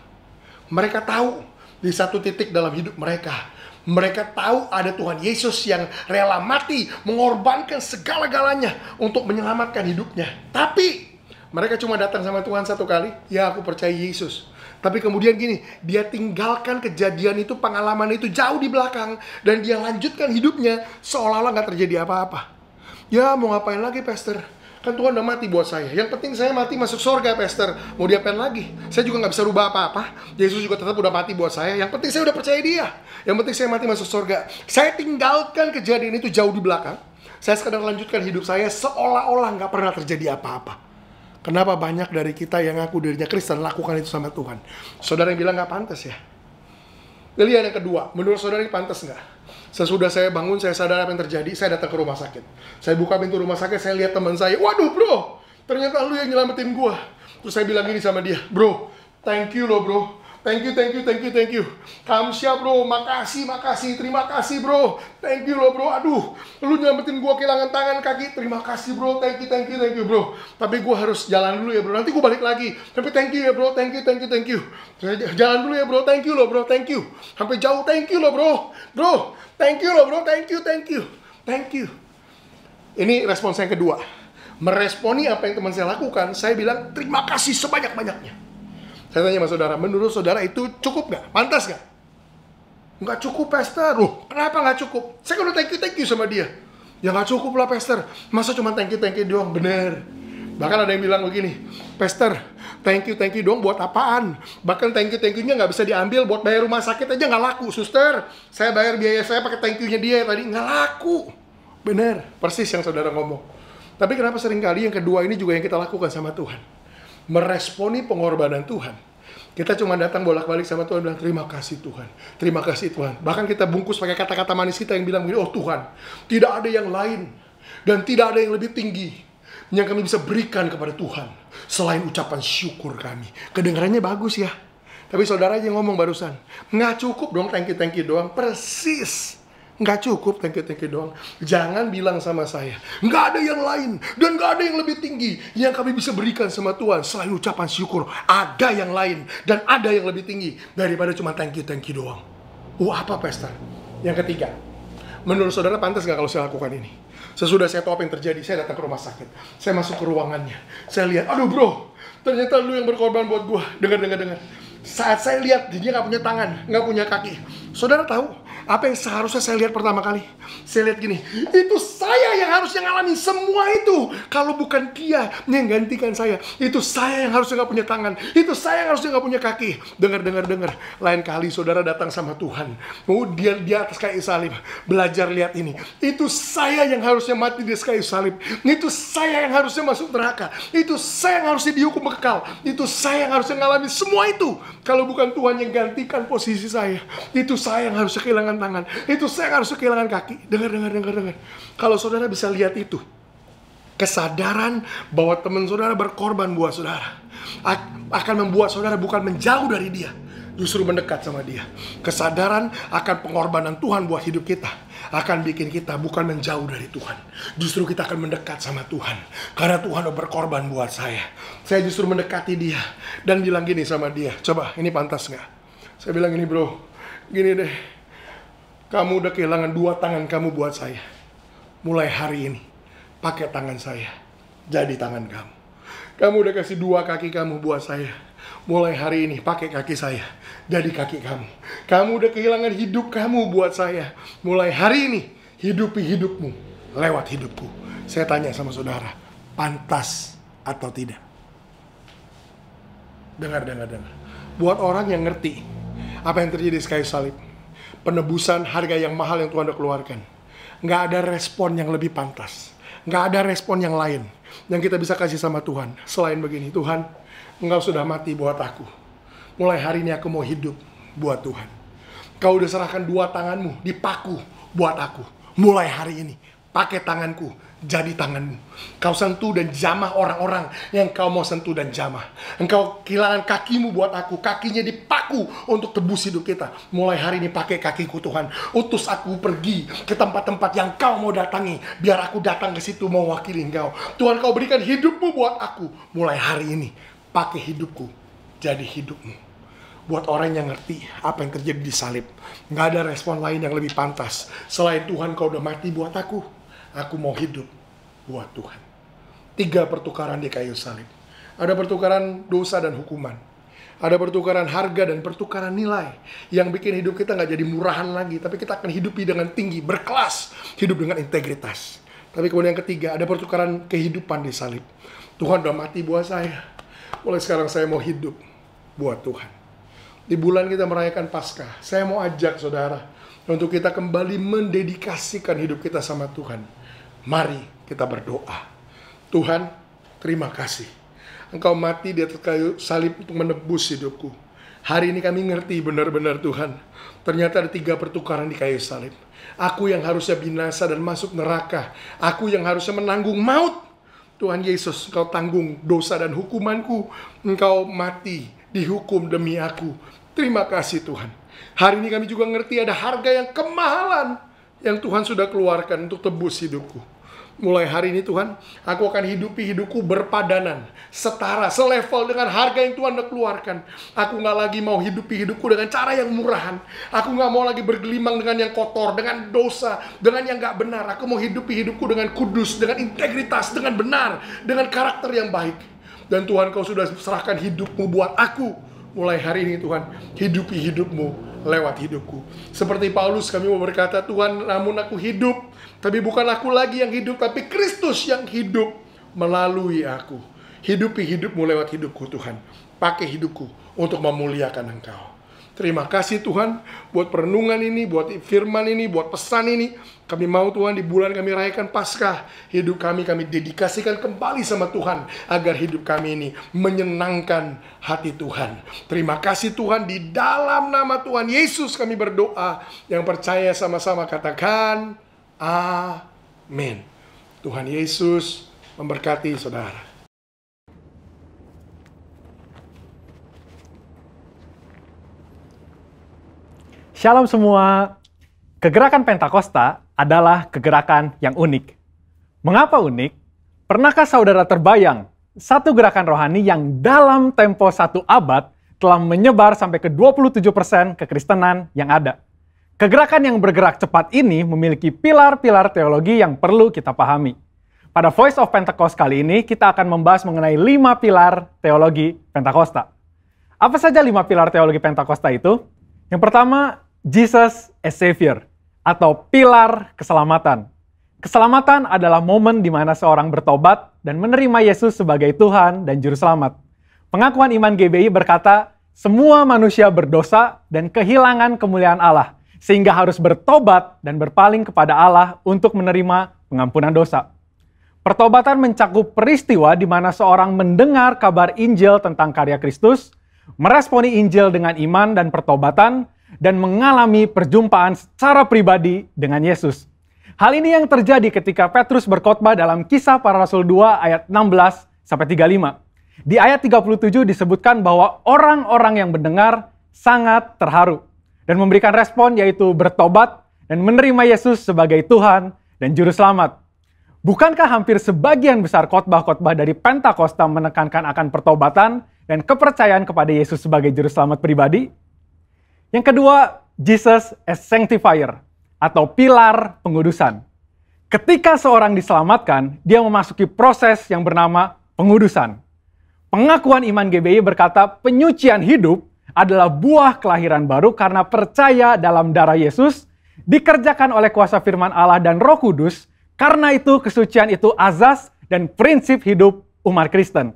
Mereka tahu di satu titik dalam hidup mereka, mereka tahu ada Tuhan Yesus yang rela mati, mengorbankan segala-galanya untuk menyelamatkan hidupnya. Tapi mereka cuma datang sama Tuhan satu kali, ya aku percaya Yesus. Tapi kemudian gini, dia tinggalkan kejadian itu, pengalaman itu jauh di belakang, dan dia lanjutkan hidupnya seolah-olah gak terjadi apa-apa. Ya mau ngapain lagi Pastor? Kan Tuhan udah mati buat saya. Yang penting saya mati masuk surga Pastor. Mau diapain lagi? Saya juga gak bisa rubah apa-apa. Yesus juga tetap udah mati buat saya. Yang penting saya udah percaya dia. Yang penting saya mati masuk surga. Saya tinggalkan kejadian itu jauh di belakang. Saya sekedar lanjutkan hidup saya seolah-olah gak pernah terjadi apa-apa. Kenapa banyak dari kita yang ngaku dirinya Kristen lakukan itu sama Tuhan? Saudara yang bilang gak pantas ya? Pilihan yang kedua, menurut saudara ini pantas gak? Sesudah saya bangun, saya sadar apa yang terjadi, saya datang ke rumah sakit. Saya buka pintu rumah sakit, saya lihat teman saya, waduh bro, ternyata lu yang nyelamatin gua. Terus saya bilang gini sama dia, bro, thank you loh bro. Thank you. Kamsya bro, makasih, terima kasih bro. Thank you loh bro, aduh, lu nyelamatin gua kehilangan tangan kaki. Terima kasih bro, thank you bro. Tapi gua harus jalan dulu ya bro, nanti gua balik lagi. Tapi thank you ya bro, thank you. Jalan dulu ya bro, thank you loh bro, thank you. Sampai jauh, thank you loh bro. Bro, thank you loh bro, thank you. Ini respons yang kedua. meresponi apa yang teman saya lakukan, saya bilang terima kasih sebanyak-banyaknya. Saya tanya sama saudara, menurut saudara itu cukup nggak? Pantas nggak? Nggak cukup, Pastor. Loh, kenapa nggak cukup? Saya kan udah thank you sama dia. Ya nggak cukup lah, Pastor. Masa cuma thank you doang? Bener. Bahkan ada yang bilang begini, Pastor, thank you doang buat apaan? Bahkan thank you-nya nggak bisa diambil buat bayar rumah sakit aja nggak laku, suster. Saya bayar biaya saya pakai thank you-nya dia tadi, nggak laku. Bener, persis yang saudara ngomong. Tapi kenapa seringkali yang kedua ini juga yang kita lakukan sama Tuhan? Meresponi pengorbanan Tuhan. Kita cuma datang bolak-balik sama Tuhan bilang, terima kasih Tuhan, terima kasih Tuhan. Bahkan kita bungkus pakai kata-kata manis kita yang bilang begini, oh Tuhan, tidak ada yang lain dan tidak ada yang lebih tinggi yang kami bisa berikan kepada Tuhan selain ucapan syukur kami. Kedengarannya bagus ya. Tapi saudara aja ngomong barusan, nggak cukup dong thank you doang. Persis, nggak cukup thank you doang. Jangan bilang sama saya, nggak ada yang lain dan nggak ada yang lebih tinggi yang kami bisa berikan sama Tuhan selain ucapan syukur. Ada yang lain dan ada yang lebih tinggi daripada cuma thank you doang. Apa Pastor? Yang ketiga, menurut saudara pantas nggak kalau saya lakukan ini? Sesudah saya tahu apa yang terjadi, saya datang ke rumah sakit. Saya masuk ke ruangannya. Saya lihat, aduh bro, ternyata lu yang berkorban buat gua. Dengar. Saat saya lihat, dia nggak punya tangan, nggak punya kaki. Saudara tahu apa yang seharusnya saya lihat pertama kali? Saya lihat gini, itu saya yang harusnya ngalamin semua itu. Kalau bukan dia yang gantikan saya, itu saya yang harusnya nggak punya tangan, itu saya yang harusnya nggak punya kaki. Dengar. Lain kali saudara datang sama Tuhan, kemudian di atas kayu salib, belajar lihat ini. Itu saya yang harusnya mati di kayu salib. Itu saya yang harusnya masuk neraka. Itu saya yang harusnya dihukum kekal. Itu saya yang harusnya ngalamin semua itu. Kalau bukan Tuhan yang gantikan posisi saya, itu saya yang harusnya kehilangan tangan, itu saya yang harusnya kehilangan kaki. Dengar. Kalau saudara bisa lihat itu, kesadaran bahwa teman saudara berkorban buat saudara akan membuat saudara bukan menjauh dari dia, justru mendekat sama dia. Kesadaran akan pengorbanan Tuhan buat hidup kita akan bikin kita bukan menjauh dari Tuhan, justru kita akan mendekat sama Tuhan. Karena Tuhan udah berkorban buat saya justru mendekati dia dan bilang gini sama dia, coba ini pantas nggak? Saya bilang gini, bro, gini deh, kamu udah kehilangan 2 tangan kamu buat saya. Mulai hari ini, pakai tangan saya, jadi tangan kamu. Kamu udah kasih 2 kaki kamu buat saya. Mulai hari ini, pakai kaki saya, jadi kaki kamu. Kamu udah kehilangan hidup kamu buat saya. Mulai hari ini, hidupi hidupmu lewat hidupku. Saya tanya sama saudara, pantas atau tidak? Dengar. Buat orang yang ngerti apa yang terjadi di kayu salib, penebusan harga yang mahal yang Tuhan udah keluarkan, nggak ada respon yang lebih pantas, nggak ada respon yang lain yang kita bisa kasih sama Tuhan selain begini. Tuhan, Engkau sudah mati buat aku. Mulai hari ini aku mau hidup buat Tuhan. Kau udah serahkan 2 tanganmu dipaku buat aku. Mulai hari ini pakai tanganku jadi tanganmu. Kau sentuh dan jamah orang-orang yang kau mau sentuh dan jamah. Engkau kehilangan kakimu buat aku. Kakinya dipaku untuk tebus hidup kita. Mulai hari ini pakai kakiku Tuhan. Utus aku pergi ke tempat-tempat yang kau mau datangi. Biar aku datang ke situ mewakili engkau. Tuhan, kau berikan hidupmu buat aku. Mulai hari ini pakai hidupku jadi hidupmu. Buat orang yang ngerti apa yang terjadi di salib, nggak ada respon lain yang lebih pantas selain Tuhan, kau udah mati buat aku. Aku mau hidup buat Tuhan. 3 pertukaran di kayu salib. Ada pertukaran dosa dan hukuman. Ada pertukaran harga dan pertukaran nilai. Yang bikin hidup kita nggak jadi murahan lagi, tapi kita akan hidupi dengan tinggi, berkelas, hidup dengan integritas. Tapi kemudian yang ketiga, ada pertukaran kehidupan di salib. Tuhan udah mati buat saya. Mulai sekarang saya mau hidup buat Tuhan. Di bulan kita merayakan Paskah, saya mau ajak saudara untuk kita kembali mendedikasikan hidup kita sama Tuhan. Mari kita berdoa. Tuhan, terima kasih. Engkau mati di atas kayu salib untuk menebus hidupku. Hari ini kami ngerti benar-benar Tuhan. Ternyata ada 3 pertukaran di kayu salib. Aku yang harusnya binasa dan masuk neraka. Aku yang harusnya menanggung maut. Tuhan Yesus, Engkau tanggung dosa dan hukumanku. Engkau mati, dihukum demi aku. Terima kasih Tuhan. Hari ini kami juga ngerti ada harga yang kemahalan yang Tuhan sudah keluarkan untuk tebus hidupku. Mulai hari ini Tuhan, aku akan hidupi hidupku berpadanan, setara, selevel dengan harga yang Tuhan udah keluarkan. Aku nggak lagi mau hidupi hidupku dengan cara yang murahan. Aku nggak mau lagi bergelimang dengan yang kotor, dengan dosa, dengan yang nggak benar. Aku mau hidupi hidupku dengan kudus, dengan integritas, dengan benar, dengan karakter yang baik. Dan Tuhan, Kau sudah serahkan hidupmu buat aku. Mulai hari ini Tuhan, hidupi hidupmu lewat hidupku. Seperti Paulus, kami mau berkata, Tuhan, namun aku hidup, tapi bukan aku lagi yang hidup, tapi Kristus yang hidup melalui aku. Hidupi hidupmu lewat hidupku Tuhan. Pakai hidupku untuk memuliakan Engkau. Terima kasih Tuhan buat perenungan ini, buat firman ini, buat pesan ini. Kami mau Tuhan di bulan kami rayakan Paskah, hidup kami dedikasikan kembali sama Tuhan, agar hidup kami ini menyenangkan hati Tuhan. Terima kasih Tuhan, di dalam nama Tuhan Yesus kami berdoa. Yang percaya sama-sama katakan amin. Tuhan Yesus memberkati saudara. Shalom semua. Kegerakan Pentakosta adalah kegerakan yang unik. Mengapa unik? Pernahkah saudara terbayang satu gerakan rohani yang dalam tempo 1 abad telah menyebar sampai ke 27% kekristenan yang ada? Kegerakan yang bergerak cepat ini memiliki pilar-pilar teologi yang perlu kita pahami. Pada Voice of Pentecost kali ini, kita akan membahas mengenai 5 pilar teologi Pentakosta. Apa saja 5 pilar teologi Pentakosta itu? Yang pertama, Jesus as Savior, atau pilar keselamatan. Keselamatan adalah momen di mana seorang bertobat dan menerima Yesus sebagai Tuhan dan Juru Selamat. Pengakuan iman GBI berkata, semua manusia berdosa dan kehilangan kemuliaan Allah, sehingga harus bertobat dan berpaling kepada Allah untuk menerima pengampunan dosa. Pertobatan mencakup peristiwa di mana seorang mendengar kabar Injil tentang karya Kristus, meresponi Injil dengan iman dan pertobatan, dan mengalami perjumpaan secara pribadi dengan Yesus. Hal ini yang terjadi ketika Petrus berkhotbah dalam Kisah Para Rasul 2 ayat 16-35. Di ayat 37 disebutkan bahwa orang-orang yang mendengar sangat terharu dan memberikan respon, yaitu bertobat dan menerima Yesus sebagai Tuhan dan Juru Selamat. Bukankah hampir sebagian besar khotbah-khotbah dari Pentakosta menekankan akan pertobatan dan kepercayaan kepada Yesus sebagai Juru Selamat pribadi? Yang kedua, Jesus as Sanctifier, atau pilar pengudusan. Ketika seorang diselamatkan, dia memasuki proses yang bernama pengudusan. Pengakuan iman GBI berkata penyucian hidup adalah buah kelahiran baru karena percaya dalam darah Yesus, dikerjakan oleh kuasa firman Allah dan Roh Kudus. Karena itu kesucian itu azas dan prinsip hidup umat Kristen.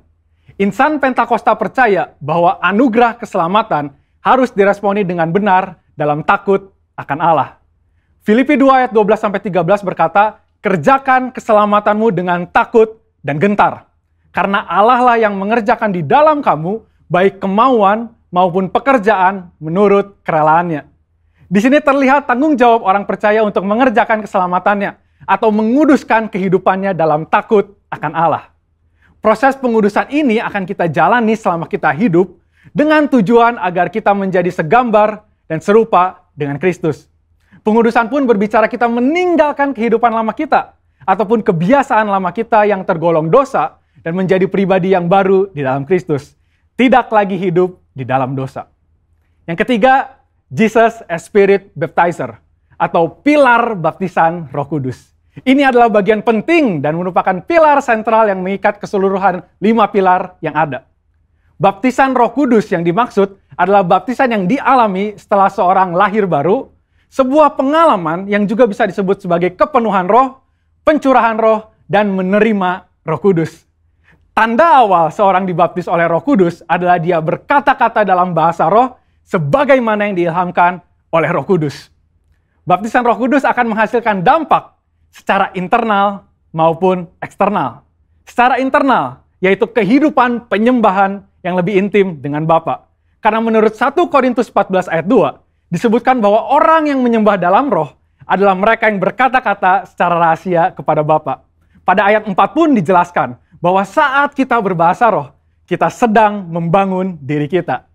Insan Pentakosta percaya bahwa anugerah keselamatan harus diresponi dengan benar dalam takut akan Allah. Filipi 2 ayat 12-13 berkata, kerjakan keselamatanmu dengan takut dan gentar. Karena Allah lah yang mengerjakan di dalam kamu, baik kemauan maupun pekerjaan menurut kerelaannya. Di sini terlihat tanggung jawab orang percaya untuk mengerjakan keselamatannya, atau menguduskan kehidupannya dalam takut akan Allah. Proses pengudusan ini akan kita jalani selama kita hidup, dengan tujuan agar kita menjadi segambar dan serupa dengan Kristus. Pengudusan pun berbicara kita meninggalkan kehidupan lama kita, ataupun kebiasaan lama kita yang tergolong dosa, dan menjadi pribadi yang baru di dalam Kristus. Tidak lagi hidup di dalam dosa. Yang ketiga, Jesus as Spirit Baptizer, atau pilar baptisan Roh Kudus. Ini adalah bagian penting dan merupakan pilar sentral yang mengikat keseluruhan 5 pilar yang ada. Baptisan Roh Kudus yang dimaksud adalah baptisan yang dialami setelah seorang lahir baru, sebuah pengalaman yang juga bisa disebut sebagai kepenuhan roh, pencurahan roh, dan menerima Roh Kudus. Tanda awal seorang dibaptis oleh Roh Kudus adalah dia berkata-kata dalam bahasa roh sebagaimana yang diilhamkan oleh Roh Kudus. Baptisan Roh Kudus akan menghasilkan dampak secara internal maupun eksternal. Secara internal, yaitu kehidupan penyembahan yang lebih intim dengan Bapa. Karena menurut 1 Korintus 14 ayat 2, disebutkan bahwa orang yang menyembah dalam roh adalah mereka yang berkata-kata secara rahasia kepada Bapa. Pada ayat 4 pun dijelaskan bahwa saat kita berbahasa roh, kita sedang membangun diri kita.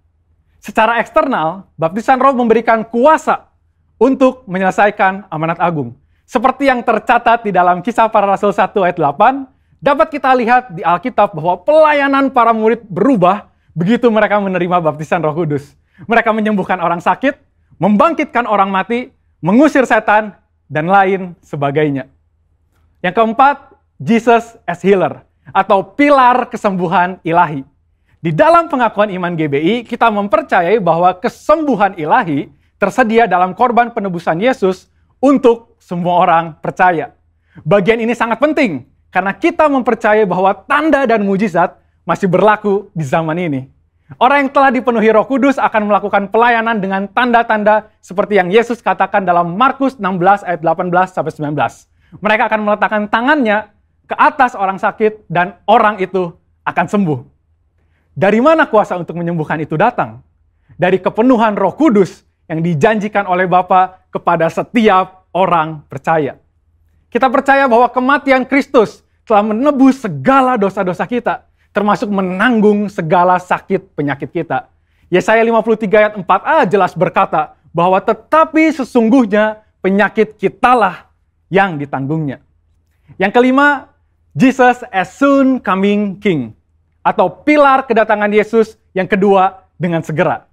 Secara eksternal, baptisan roh memberikan kuasa untuk menyelesaikan amanat agung. Seperti yang tercatat di dalam Kisah Para Rasul 1 ayat 8, dapat kita lihat di Alkitab bahwa pelayanan para murid berubah begitu mereka menerima baptisan Roh Kudus. Mereka menyembuhkan orang sakit, membangkitkan orang mati, mengusir setan, dan lain sebagainya. Yang keempat, Jesus as healer, atau pilar kesembuhan ilahi. Di dalam pengakuan iman GBI, kita mempercayai bahwa kesembuhan ilahi tersedia dalam korban penebusan Yesus untuk semua orang percaya. Bagian ini sangat penting, karena kita mempercayai bahwa tanda dan mujizat masih berlaku di zaman ini. Orang yang telah dipenuhi Roh Kudus akan melakukan pelayanan dengan tanda-tanda seperti yang Yesus katakan dalam Markus 16 ayat 18-19. Mereka akan meletakkan tangannya ke atas orang sakit dan orang itu akan sembuh. Dari mana kuasa untuk menyembuhkan itu datang? Dari kepenuhan Roh Kudus yang dijanjikan oleh Bapa kepada setiap orang percaya. Kita percaya bahwa kematian Kristus telah menebus segala dosa-dosa kita, termasuk menanggung segala sakit penyakit kita. Yesaya 53 ayat 4a jelas berkata bahwa tetapi sesungguhnya penyakit kitalah yang ditanggungnya. Yang kelima, Jesus as soon coming King, atau pilar kedatangan Yesus yang kedua dengan segera.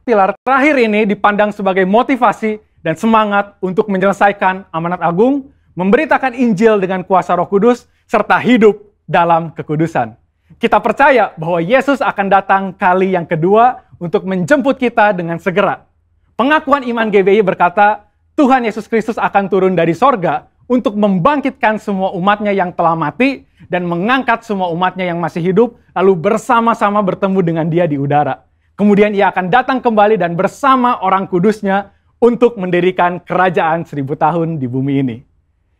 Pilar terakhir ini dipandang sebagai motivasi dan semangat untuk menyelesaikan amanat agung, memberitakan Injil dengan kuasa Roh Kudus, serta hidup dalam kekudusan. Kita percaya bahwa Yesus akan datang kali yang kedua untuk menjemput kita dengan segera. Pengakuan iman GBI berkata, Tuhan Yesus Kristus akan turun dari sorga untuk membangkitkan semua umatnya yang telah mati dan mengangkat semua umatnya yang masih hidup, lalu bersama-sama bertemu dengan Dia di udara. Kemudian Ia akan datang kembali dan bersama orang kudusnya untuk mendirikan kerajaan 1000 tahun di bumi ini.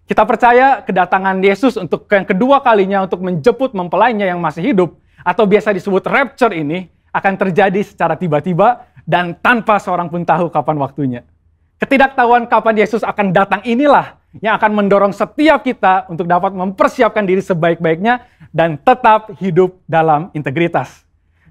Kita percaya kedatangan Yesus untuk yang kedua kalinya untuk menjemput mempelainya yang masih hidup, atau biasa disebut rapture ini, akan terjadi secara tiba-tiba dan tanpa seorang pun tahu kapan waktunya. Ketidaktahuan kapan Yesus akan datang inilah yang akan mendorong setiap kita untuk dapat mempersiapkan diri sebaik-baiknya dan tetap hidup dalam integritas.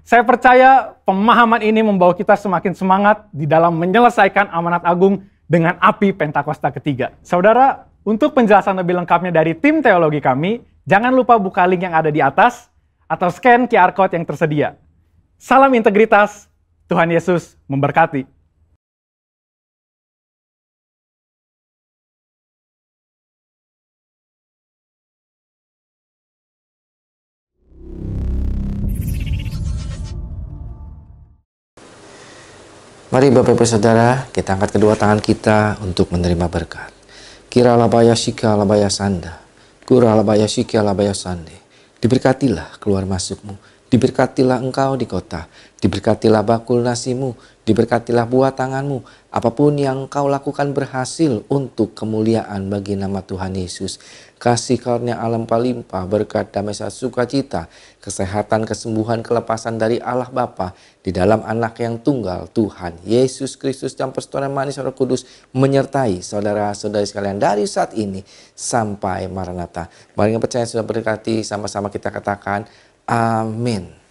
Saya percaya pemahaman ini membawa kita semakin semangat di dalam menyelesaikan amanat agung dengan api Pentakosta ketiga. Saudara, untuk penjelasan lebih lengkapnya dari tim teologi kami, jangan lupa buka link yang ada di atas atau scan QR Code yang tersedia. Salam integritas, Tuhan Yesus memberkati. Mari Bapak Ibu Saudara, kita angkat kedua tangan kita untuk menerima berkat. Kira labaya shika labaya sanda, kura labaya shika labaya sande. Diberkatilah keluar masukmu, diberkatilah engkau di kota, diberkatilah bakul nasimu, diberkatilah buah tanganmu. Apapun yang engkau lakukan berhasil untuk kemuliaan bagi nama Tuhan Yesus. Kasih karunia alam palimpah, berkat damai sukacita, kesehatan, kesembuhan, kelepasan dari Allah Bapa di dalam anak yang tunggal Tuhan Yesus Kristus dan persekutuan manis Roh Kudus menyertai saudara-saudari sekalian dari saat ini sampai Maranatha. Mari yang percaya sudah berkati, sama-sama kita katakan amin.